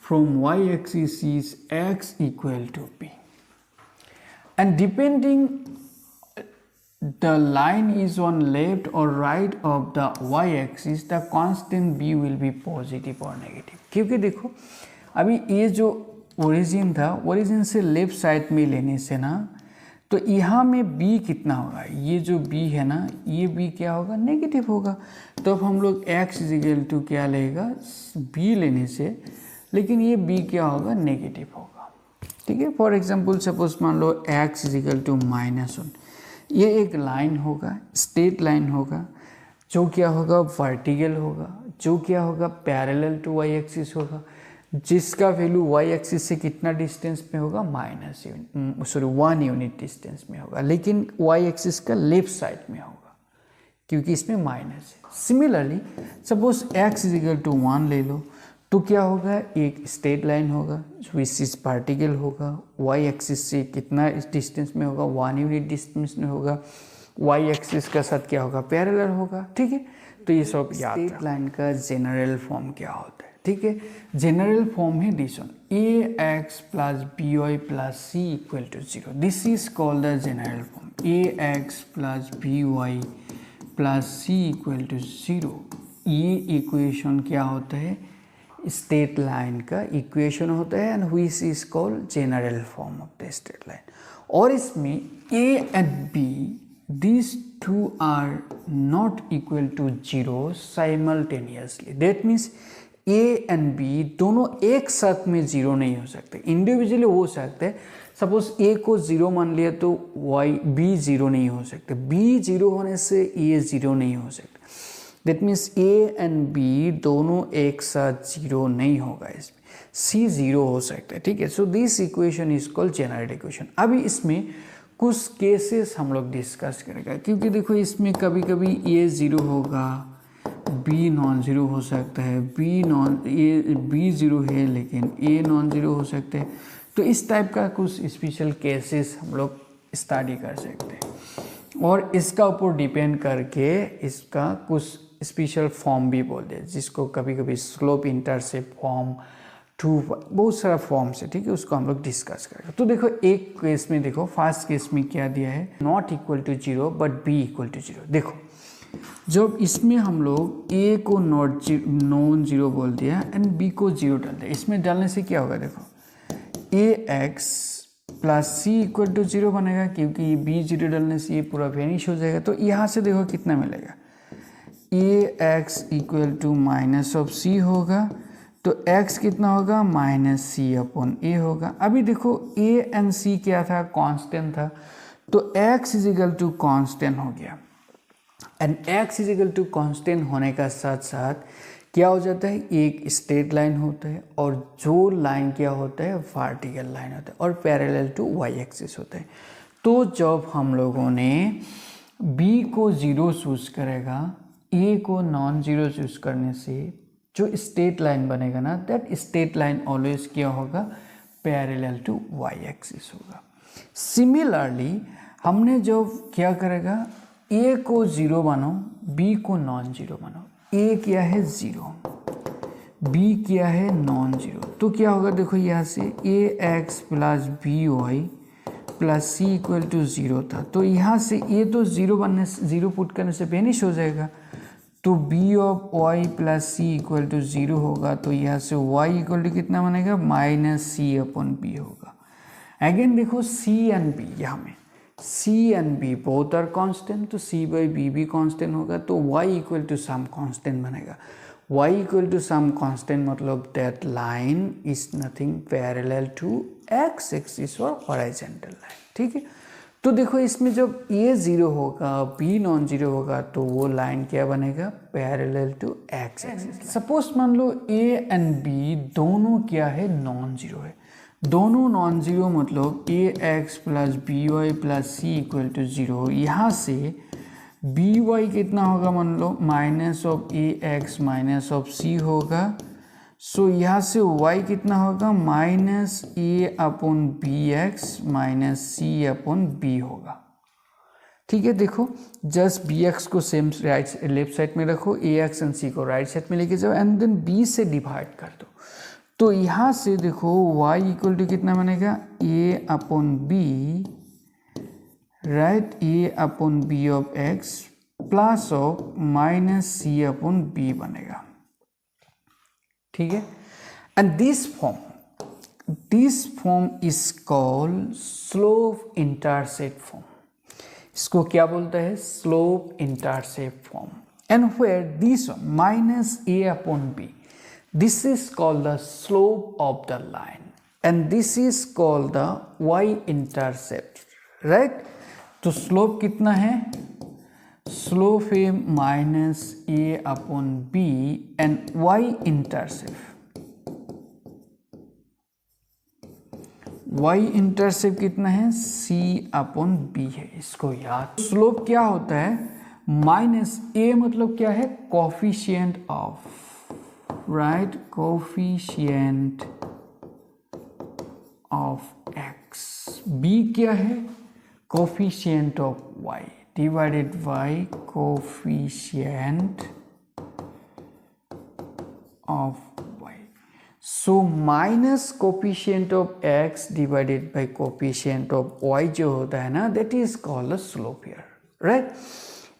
from y-axis is x equal to b, and depending the line is on left or right of the y-axis, the constant b will be positive or negative। क्योंकि देखो अभी ये जो origin था, origin से left side में लेने से ना, तो यहाँ में b कितना होगा, ये जो b है ना, ये b क्या होगा, नेगेटिव होगा। तो अब हम लोग x इक्वल टू क्या लेगा, b लेने से, लेकिन ये b क्या होगा, नेगेटिव होगा, ठीक है। फॉर एग्जाम्पल सपोज मान लो x इक्वल टू -1, ये एक लाइन होगा, स्ट्रेट लाइन होगा, जो क्या होगा, वर्टिकल होगा, जो क्या होगा, पैरेलल टू वाई एक्सिस होगा, जिसका वैल्यू वाई एक्सिस से कितना डिस्टेंस में होगा, -1 यूनिट डिस्टेंस में होगा, लेकिन वाई एक्सिस का लेफ्ट साइड में होगा, क्योंकि इसमें माइनस है। Similarly suppose x is equal to 1 ले लो, तो क्या होगा, एक स्ट्रेट लाइन होगा, विच इज पार्टिकल होगा, वाई एक्सिस से कितना इस डिस्टेंस में होगा, 1 यूनिट डिस्टेंस में होगा, वाई एक्सिस का साथ क्या होगा, पैरेलल होगा, ठीक है। तो ये सब याद, स्ट्रेट लाइन का जनरल फॉर्म क्या होता है, ठीक है। जनरल फॉर्म है this one, a x plus B Y plus C equal to 0, this is called the general form. A x plus B Y plus C equal to 0, ये equation क्या होता है, स्टेट लाइन का equation होता है, and which is called general form of the straight line. और इसमें a and b these two are not equal to 0 simultaneously, that means a and b दोनों एक साथ में 0 नहीं हो सकते, इंडिविजुअली हो सकते हैं। सपोज a को 0 मान लिया तो b 0 नहीं हो सकते, b 0 होने से a 0 नहीं हो सकते, that means a and b दोनों एक साथ 0 नहीं होगा, इसमें c 0 हो सकता है, ठीक है। So this equation is called general equation. अभी इसमें कुछ केसेस हम लोग डिस्कस करेंगे, क्योंकि देखो इसमें कभी कभी ए 0 होगा, बी नॉन ज़ीरो हो सकता है, बी 0 है लेकिन ए नॉन ज़ीरो हो सकते हैं। तो इस टाइप का कुछ स्पेशल केसेस हम लोग स्टडी कर सकते हैं, और इसका ऊपर डिपेंड करके इसका कुछ स्पेशल फॉर्म भी बोलते हैं, जिसको कभी कभी स्लोप इंटरसेप्ट फॉर्म, बहुत सारा फॉर्म्स है, ठीक है, उसको हम लोग डिस्कस करेंगे। तो देखो एक केस में, देखो फर्स्ट केस में क्या दिया है, not equal to 0 but b equal to 0। देखो जब इसमें हम लोग a को नॉन जीरो बोल दिया एंड b को 0 डाल दिया, इसमें डालने से क्या होगा, देखो A x plus C equal to 0 बनेगा, क्योंकि b 0 डालने से ये पूरा वेनिश हो जाएगा। तो यहाँ से देखो कितना मिलेगा, A X equal to minus of C होगा, तो x कितना होगा, माइनस सी अपॉन ए होगा। अभी देखो a एंड c क्या था, कांस्टेंट था, तो x is equal to constant हो गया, and x is equal to constant होने का साथ साथ क्या हो जाता है, एक स्ट्रेट लाइन होता है, और जो लाइन क्या होता है, वर्टिकल लाइन होता है, और पैरेलल टू y एक्सिस होता है। तो जब हम लोगों ने b को 0 चूज करेगा, a को नॉन जीरो चूज करने से जो स्ट्रेट लाइन बनेगा ना, दैट स्ट्रेट लाइन ऑलवेज क्या होगा, पैरेलल टू y एक्सिस होगा। सिमिलरली हमने जो क्या करेगा, a को 0 बनाओ, b को नॉन जीरो बनाओ, a क्या है 0, b क्या है नॉन जीरो, तो क्या होगा, देखो यहाँ से a x plus B Y plus C equal to 0 था, तो यहाँ से a तो 0 बनने से, 0 पुट करने से वेनिश हो जाएगा, तो b of y plus C equal to 0 होगा, तो यहाँ से y इक्वल टू कितना बनेगा, माइनस सी अपॉन बी होगा। अगेन देखो c एंड b, यहाँ में c and b both are constant, तो c बाई b भी कांस्टेंट होगा, तो y equal to some constant बनेगा। y equal to some constant मतलब that line is nothing parallel to x axis और horizontal line, ठीक है। तो देखो इसमें जब a 0 होगा, b नॉन जीरो होगा, तो वो लाइन क्या बनेगा, parallel to x axis. Suppose मान लो a एंड b दोनों क्या है, नॉन जीरो है, दोनों नॉन जीरो मतलब A x plus B Y plus C equal to 0। यहाँ से बी वाई कितना होगा, मान लो minus of A X minus of C होगा, सो यहाँ से y कितना होगा, माइनस ए अपॉन बी एक्स माइनस सी अपॉन बी होगा, ठीक है। देखो जस्ट बी एक्स को सेम राइट लेफ्ट साइड में रखो, ए एक्स एंड सी को राइट साइड में लेके जाओ, एंड देन b से डिवाइड कर दो, तो यहाँ से देखो y इक्वल टू कितना बनेगा, a upon b, right, a upon b of x plus of minus C upon b बनेगा, ठीक है। And this form is called slope intercept form, इसको क्या बोलता है, slope intercept form. And where this minus A upon b, this is called the slope of the line, and this is called the y-intercept, right? तो slope कितना है, slope है minus A upon B, and y-intercept कितना है, c upon B है, इसको याद। Slope क्या होता है, माइनस ए मतलब क्या है, coefficient of, right, coefficient of x, b क्या है, coefficient of y divided by coefficient of y, so minus coefficient of x divided by coefficient of y जो होता है ना, that is called a slope here, right.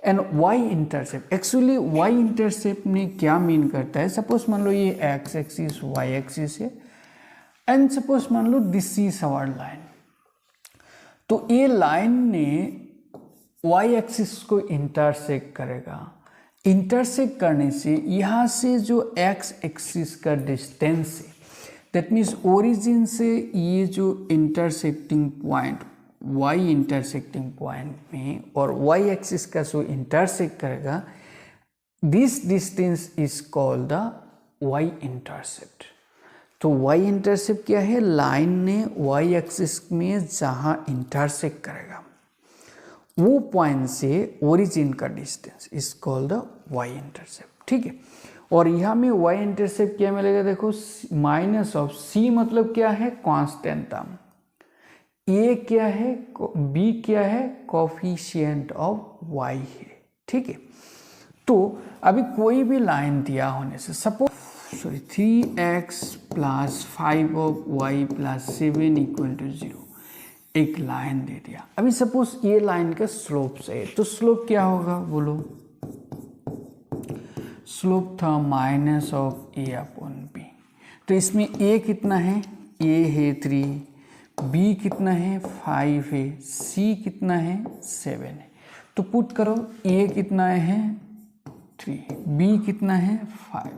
And y intercept, actually y intercept में क्या mean करता है, suppose मान लो ये x एक्सिस y एक्सिस है एंड सपोज मान लो दिस इज आवर लाइन, तो ये लाइन ने y एक्सिस को इंटरसेक्ट करेगा। इंटरसेक्ट करने से यहाँ से जो x एक्सिस का डिस्टेंस है, दैट मीन्स ओरिजिन से ये जो intersecting point y intersecting point में और y एक्सिस का जो इंटरसेक्ट करेगा, this distance is called the y intercept. तो y इंटरसेप्ट क्या है, लाइन ने y एक्सिस में जहाँ इंटरसेक्ट करेगा वो पॉइंट से ओरिजिन का distance is called the y intercept, ठीक है। और यहाँ में y इंटरसेप्ट क्या मिलेगा, देखो माइनस ऑफ c मतलब क्या है, कांस्टेंट टर्म, a क्या है, b क्या है, कोफिशिएंट ऑफ y है, ठीक है। तो अभी कोई भी लाइन दिया होने से, suppose 3x plus 5 of y plus 7 equal to 0, एक लाइन दे दिया। अभी सपोज ये लाइन का स्लोप से, तो स्लोप क्या होगा बोलो, स्लोप था minus of a upon b। तो इसमें a कितना है, a है 3, b कितना है 5 है, c कितना है 7 है। तो पुट करो, a कितना है 3, b कितना है 5,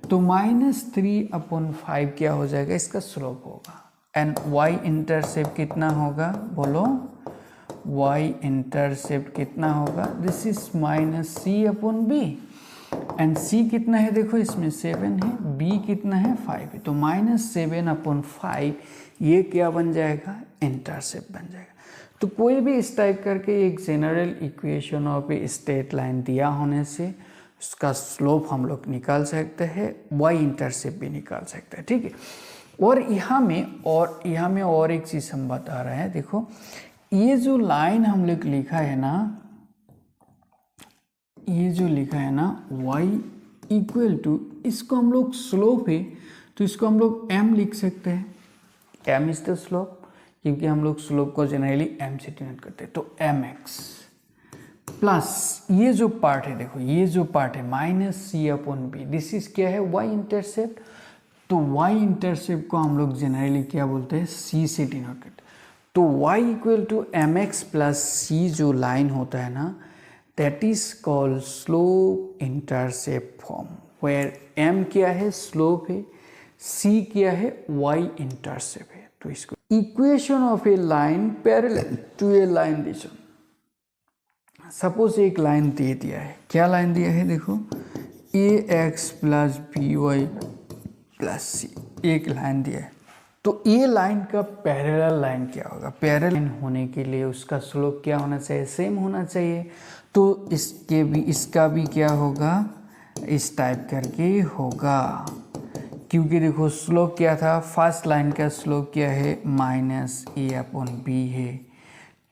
तो -3 अपॉन 5 क्या हो जाएगा, इसका स्लोप होगा। एंड y इंटरसेप्ट कितना होगा बोलो, y इंटरसेप्ट कितना होगा, this is -c upon b। And c कितना है, देखो इसमें 7 है, b कितना है 5 है, तो -7 अपॉन 5 ये क्या बन जाएगा, इंटरसेप्ट बन जाएगा। तो कोई भी इस टाइप करके एक general equation of a straight line दिया होने से उसका स्लोप हम लोग निकाल सकते हैं, y इंटरसेप्ट भी निकाल सकते हैं, ठीक है। और यहाँ में और एक चीज़ हम बता रहे हैं, देखो ये जो लाइन हम लोग लिखा है ना, ये जो लिखा है ना y इक्वल टू, इसको हम लोग स्लोप है तो इसको हम लोग m लिख सकते हैं, m इज द स्लोप, क्योंकि हम लोग स्लोप को जनरली m से डिनोट करते हैं। तो mx प्लस ये जो पार्ट है, देखो ये जो पार्ट है -c upon b, this is क्या है, y इंटरसेप्ट। तो y इंटरसेप्ट को हम लोग जनरली क्या बोलते हैं, c से डिनोट करते हैं। तो y equal to mx plus c जो लाइन होता है ना, that is called slope intercept form, where m क्या है, स्लोप है, c क्या है, y इंटरसेप्ट है। तो इसको equation of a line parallel to a line this one. Suppose एक लाइन दे दिया है, क्या लाइन दिया है, देखो ax plus by plus c, एक लाइन दिया है। तो ये लाइन का पैरेलल लाइन क्या होगा, पैरेलल लाइन होने के लिए उसका स्लोप क्या होना चाहिए, सेम होना चाहिए। तो इसका भी क्या होगा, इस टाइप करके होगा, क्योंकि देखो स्लोप क्या था, फर्स्ट लाइन का स्लोप क्या है, -a अपॉन b है।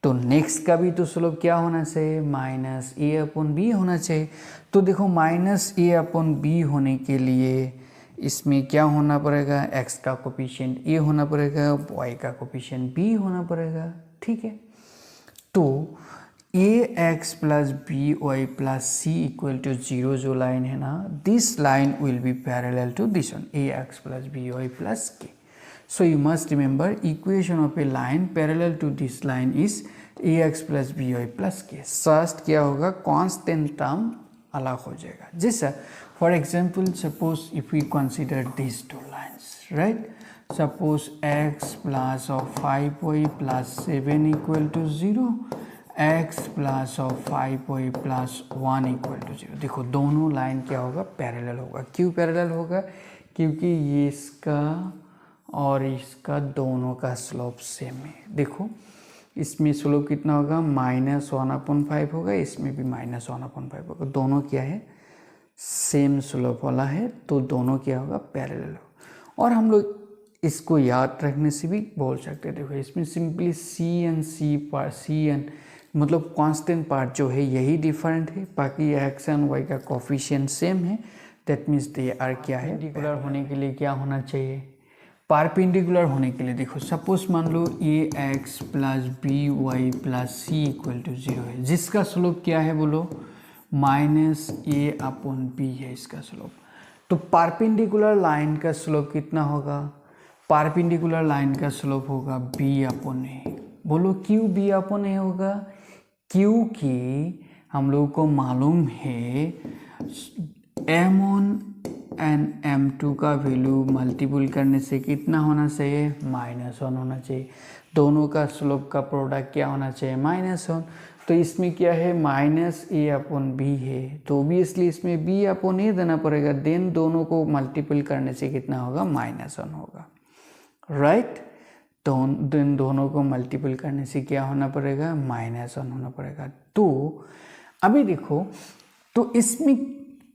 तो नेक्स्ट का भी तो स्लोप क्या होना चाहिए, -a अपॉन b होना चाहिए। तो देखो -a अपॉन b होने के लिए इसमें क्या होना पड़ेगा, x का कोफिशिएंट a होना पड़ेगा, y का कोफिशिएंट b होना पड़ेगा, ठीक है। तो ax plus by plus c equal to 0 जो लाइन है ना, this line will be parallel to this one, ax plus by plus k। So you must remember equation of a line parallel to this line is ax plus by plus k। First क्या होगा, constant term अलग हो जाएगा। जैसा for example suppose if we consider this two lines, right, suppose x plus of 5y plus 7 equal to 0, x plus of 5y plus 1 equal to 0। देखो दोनों line क्या होगा, पैरेलल होगा। क्यों पैरेलल होगा, क्योंकि ये इसका और इसका दोनों का स्लोप सेम है। देखो इसमें स्लोप कितना होगा, -1/5 होगा, इसमें भी -1/5 होगा, दोनों क्या है, सेम स्लोप वाला है, तो दोनों क्या होगा, पैरेलल होगा। और हम लोग इसको याद रखने से भी बोल सकते हैं, देखो इसमें सिंपली सी एन मतलब कांस्टेंट पार्ट जो है यही डिफरेंट है, बाकी x एंड y का कोफिशिएंट सेम है, दैट मीन्स दे आर क्या है, परपेंडिकुलर होने के लिए क्या होना चाहिए, परपेंडिकुलर होने के लिए देखो सपोज मान लो A x plus B Y plus C equal to 0 है, जिसका स्लोप क्या है बोलो, माइनस ए अपॉन बी है इसका स्लोप। तो परपेंडिकुलर लाइन का स्लोप कितना होगा, परपेंडिकुलर लाइन का स्लोप होगा बी अपॉन ए। बोलो क्यों बी अपॉन ए होगा, क्योंकि हम लोगों को मालूम है m1 एंड m2 का वैल्यू मल्टीपल करने से कितना होना चाहिए, -1 होना चाहिए। दोनों का स्लोप का प्रोडक्ट क्या होना चाहिए, -1। तो इसमें क्या है, माइनस ए अपॉन बी है, तो ऑब्वियसली इसमें बी अपॉन ए देना पड़ेगा। देन दोनों को मल्टीपल करने से कितना होगा, -1 होगा, राइट। तो देन दोनों को मल्टीपल करने से क्या होना पड़ेगा, -1 होना पड़ेगा। तो अभी देखो, तो इसमें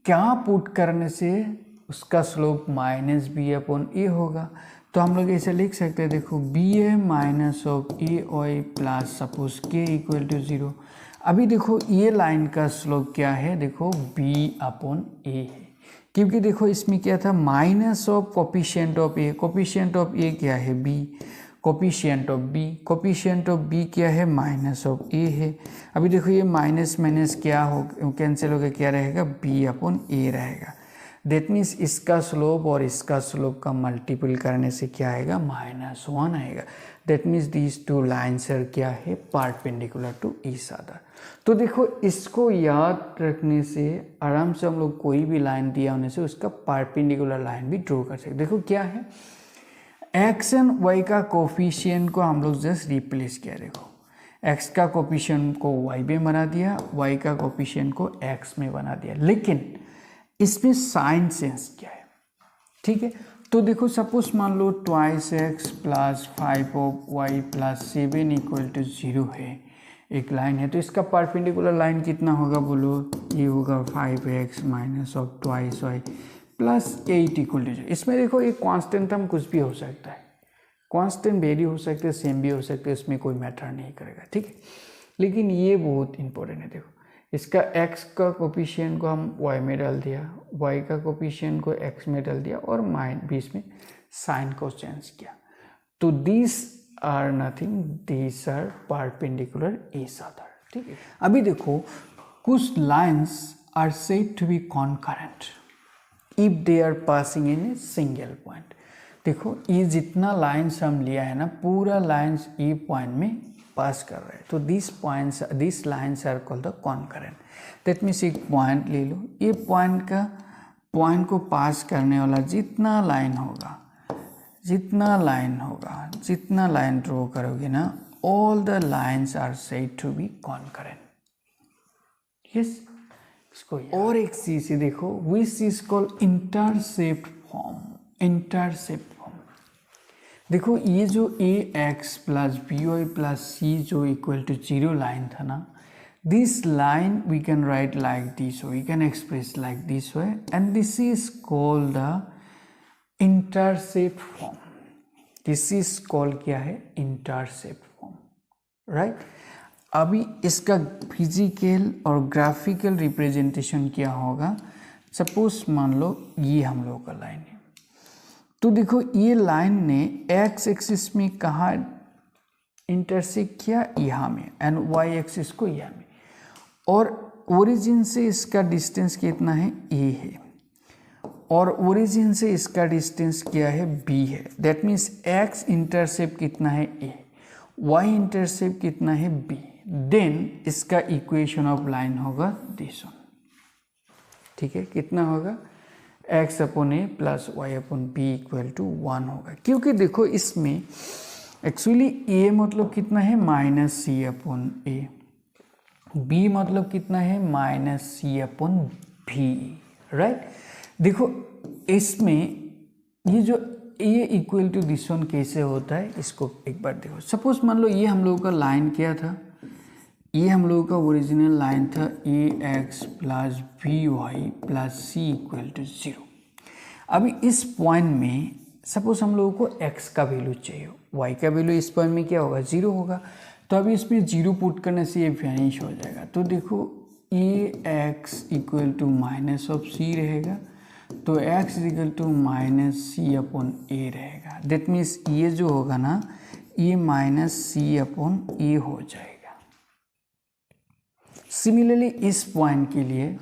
क्या पुट करने से उसका slope minus b upon a होगा। तो हम लोग ऐसे लिख सकते हैं, देखो b a minus of a y plus suppose k equal to 0। अभी देखो ये लाइन का स्लोप क्या है, देखो बी अपॉन ए है, क्योंकि देखो इसमें क्या था, minus of coefficient of A, coefficient of A क्या है B, coefficient of B, coefficient of B क्या है, माइनस ऑफ ए है। अभी देखो ये माइनस माइनस क्या हो, कैंसिल हो गया, क्या रहेगा, बी अपॉन ए रहेगा। दैट मीन्स इसका स्लोप और इसका स्लोप का मल्टीपल करने से क्या आएगा, -1 आएगा। That means these two lines are क्या है, परपेंडिकुलर टू ईच अदर। तो देखो इसको याद रखने से आराम से हम लोग कोई भी लाइन दिया होने से उसका परपेंडिकुलर लाइन भी ड्रॉ कर सकते। देखो क्या है, एक्स एंड वाई का कोफिशिएंट को हम लोग जस्ट रिप्लेस किया। देखो एक्स का कोफिशिएंट को वाई में बना दिया, वाई का कोफिशिएंट को एक्स में बना दिया, लेकिन इसमें साइन सेंस क्या है, ठीक है। तो देखो सपोज मान लो 2x plus 5 of y plus 7 equal to 0 है, एक लाइन है। तो इसका परपेंडिकुलर लाइन कितना होगा बोलो, ये होगा 5x minus of 2y plus 8 equal to 0। इसमें देखो एक कांस्टेंट टर्म कुछ भी हो सकता है, कांस्टेंट वेरी हो सकते हैं, सेम भी हो सकते हैं, इसमें कोई मैटर नहीं करेगा, ठीक है। लेकिन ये बहुत इंपॉर्टेंट है, देखो इसका x का कोफिशिएंट को हम y में डाल दिया, y का कोफिशिएंट को x में डाल दिया और बीच में साइन को चेंज किया। तो this are nothing, this are perpendicular each other, ठीक है। अभी देखो कुछ lines are said to be concurrent if they are passing in a single point. देखो ये जितना लाइन्स हम लिया है ना, पूरा लाइन्स ए पॉइंट में पास कर रहे हैं, तो this lines are called the concurrent. That means एक पॉइंट ले लो, ये पॉइंट को पास करने वाला जितना लाइन होगा, जितना लाइन ड्रॉ करोगे ना, all the lines are said to be concurrent, yes. इसको और एक चीज से देखो, which is called intercept form, intercept form. देखो ये जो A x plus B Y plus C जो इक्वल टू 0 लाइन था ना, this line we can write like this way, we can express like this way, and this is called the intercept form. This is called क्या है, intercept form, right. अभी इसका physical और graphical representation क्या होगा, suppose मान लो ये हम लोग का लाइन है, तो देखो ये लाइन ने एक्स एक्सिस में कहाँ इंटरसेक्ट किया, यहाँ में, एंड वाई एक्सिस को यहाँ में, और ओरिजिन से इसका डिस्टेंस कितना है, ए है, और ओरिजिन से इसका डिस्टेंस क्या है, बी है। दैट मीन्स एक्स इंटरसेप्ट कितना है, ए, वाई इंटरसेप्ट कितना है, बी। देन इसका इक्वेशन ऑफ लाइन होगा दिस वन, ठीक है। कितना होगा, x upon a plus y upon b equal to 1 होगा, क्योंकि देखो इसमें एक्चुअली ए मतलब कितना है, माइनस सी अपॉन ए, बी मतलब कितना है, माइनस सी अपॉन भी, राइट। देखो इसमें ये जो ए इक्वल टू दिस वन कैसे होता है, इसको एक बार देखो। सपोज मान लो ये हम लोगों का लाइन क्या था, ये हम लोगों का ओरिजिनल लाइन था A x plus B Y plus C equal to 0। अभी इस पॉइंट में सपोज हम लोगों को x का वैल्यू चाहिए, y का वैल्यू इस पॉइंट में क्या होगा, 0 होगा। तो अभी इसमें 0 पुट करने से ये वैनिश हो जाएगा। तो देखो A X equal to minus of C रहेगा, तो x equal to minus C upon A रहेगा। दैट मीन्स ये जो होगा ना, ये माइनस सी अपॉन ए हो जाएगा। सिमिलरली इस पॉइंट के लिए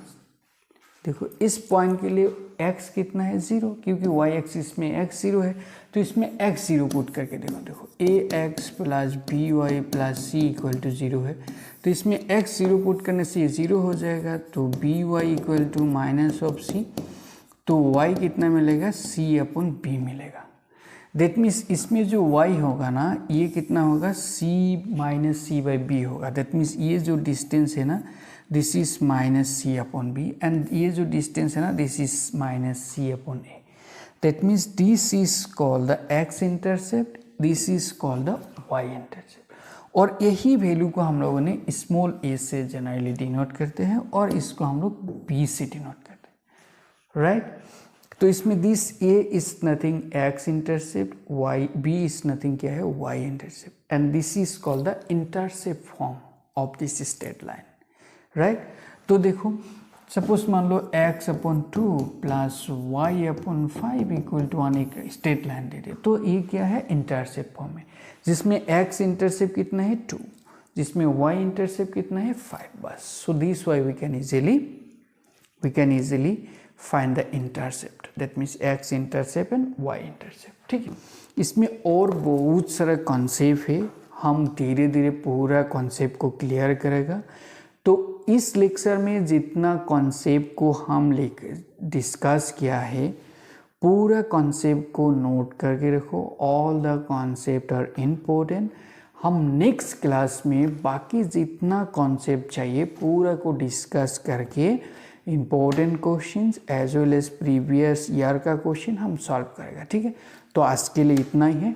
देखो, इस पॉइंट के लिए x कितना है 0, क्योंकि y एक्सिस में x 0 है, तो इसमें x 0 पुट करके देखो ax plus B Y plus C equal to 0 है, तो इसमें x 0 पुट करने से ये 0 हो जाएगा। तो B Y equal to minus of C, तो y कितना मिलेगा, c अपॉन बी मिलेगा। दैट मीन्स इसमें जो y होगा ना, ये कितना होगा, c minus C by B होगा। दैट मीन्स ये जो डिस्टेंस है ना, this is minus C upon B, and ये जो डिस्टेंस है ना, this is minus C upon A. That means this is called the X intercept, this is called the y intercept. और यही वैल्यू को हम लोगों ने स्मॉल ए से जनरली डिनोट करते हैं, और इसको हम लोग बी से डिनोट करते हैं, राइट। तो इसमें this a is nothing x intercept, y b is nothing क्या है, y intercept, and this is called the intercept form of this straight line, right. तो देखो सपोज मान लो x upon 2 plus y upon 5 equal to 1 एक straight line दे दे, तो ये क्या है, इंटरसेप्ट फॉर्म है, जिसमें x इंटरसेप्ट कितना है 2, जिसमें y इंटरसेप्ट कितना है 5, बस। So this why we can easily find the intercept, that means x intercept and y intercept, ठीक है। इसमें और बहुत सारा कॉन्सेप्ट है, हम धीरे धीरे पूरा कॉन्सेप्ट को क्लियर करेगा। तो इस लेक्चर में जितना कॉन्सेप्ट को हम डिस्कस किया है, पूरा कॉन्सेप्ट को नोट करके रखो। All the concept are important. हम नेक्स्ट क्लास में बाकी जितना कॉन्सेप्ट चाहिए पूरा को डिस्कस करके important questions as well as previous year का क्वेश्चन हम सॉल्व करेगा, ठीक है। तो आज के लिए इतना ही है।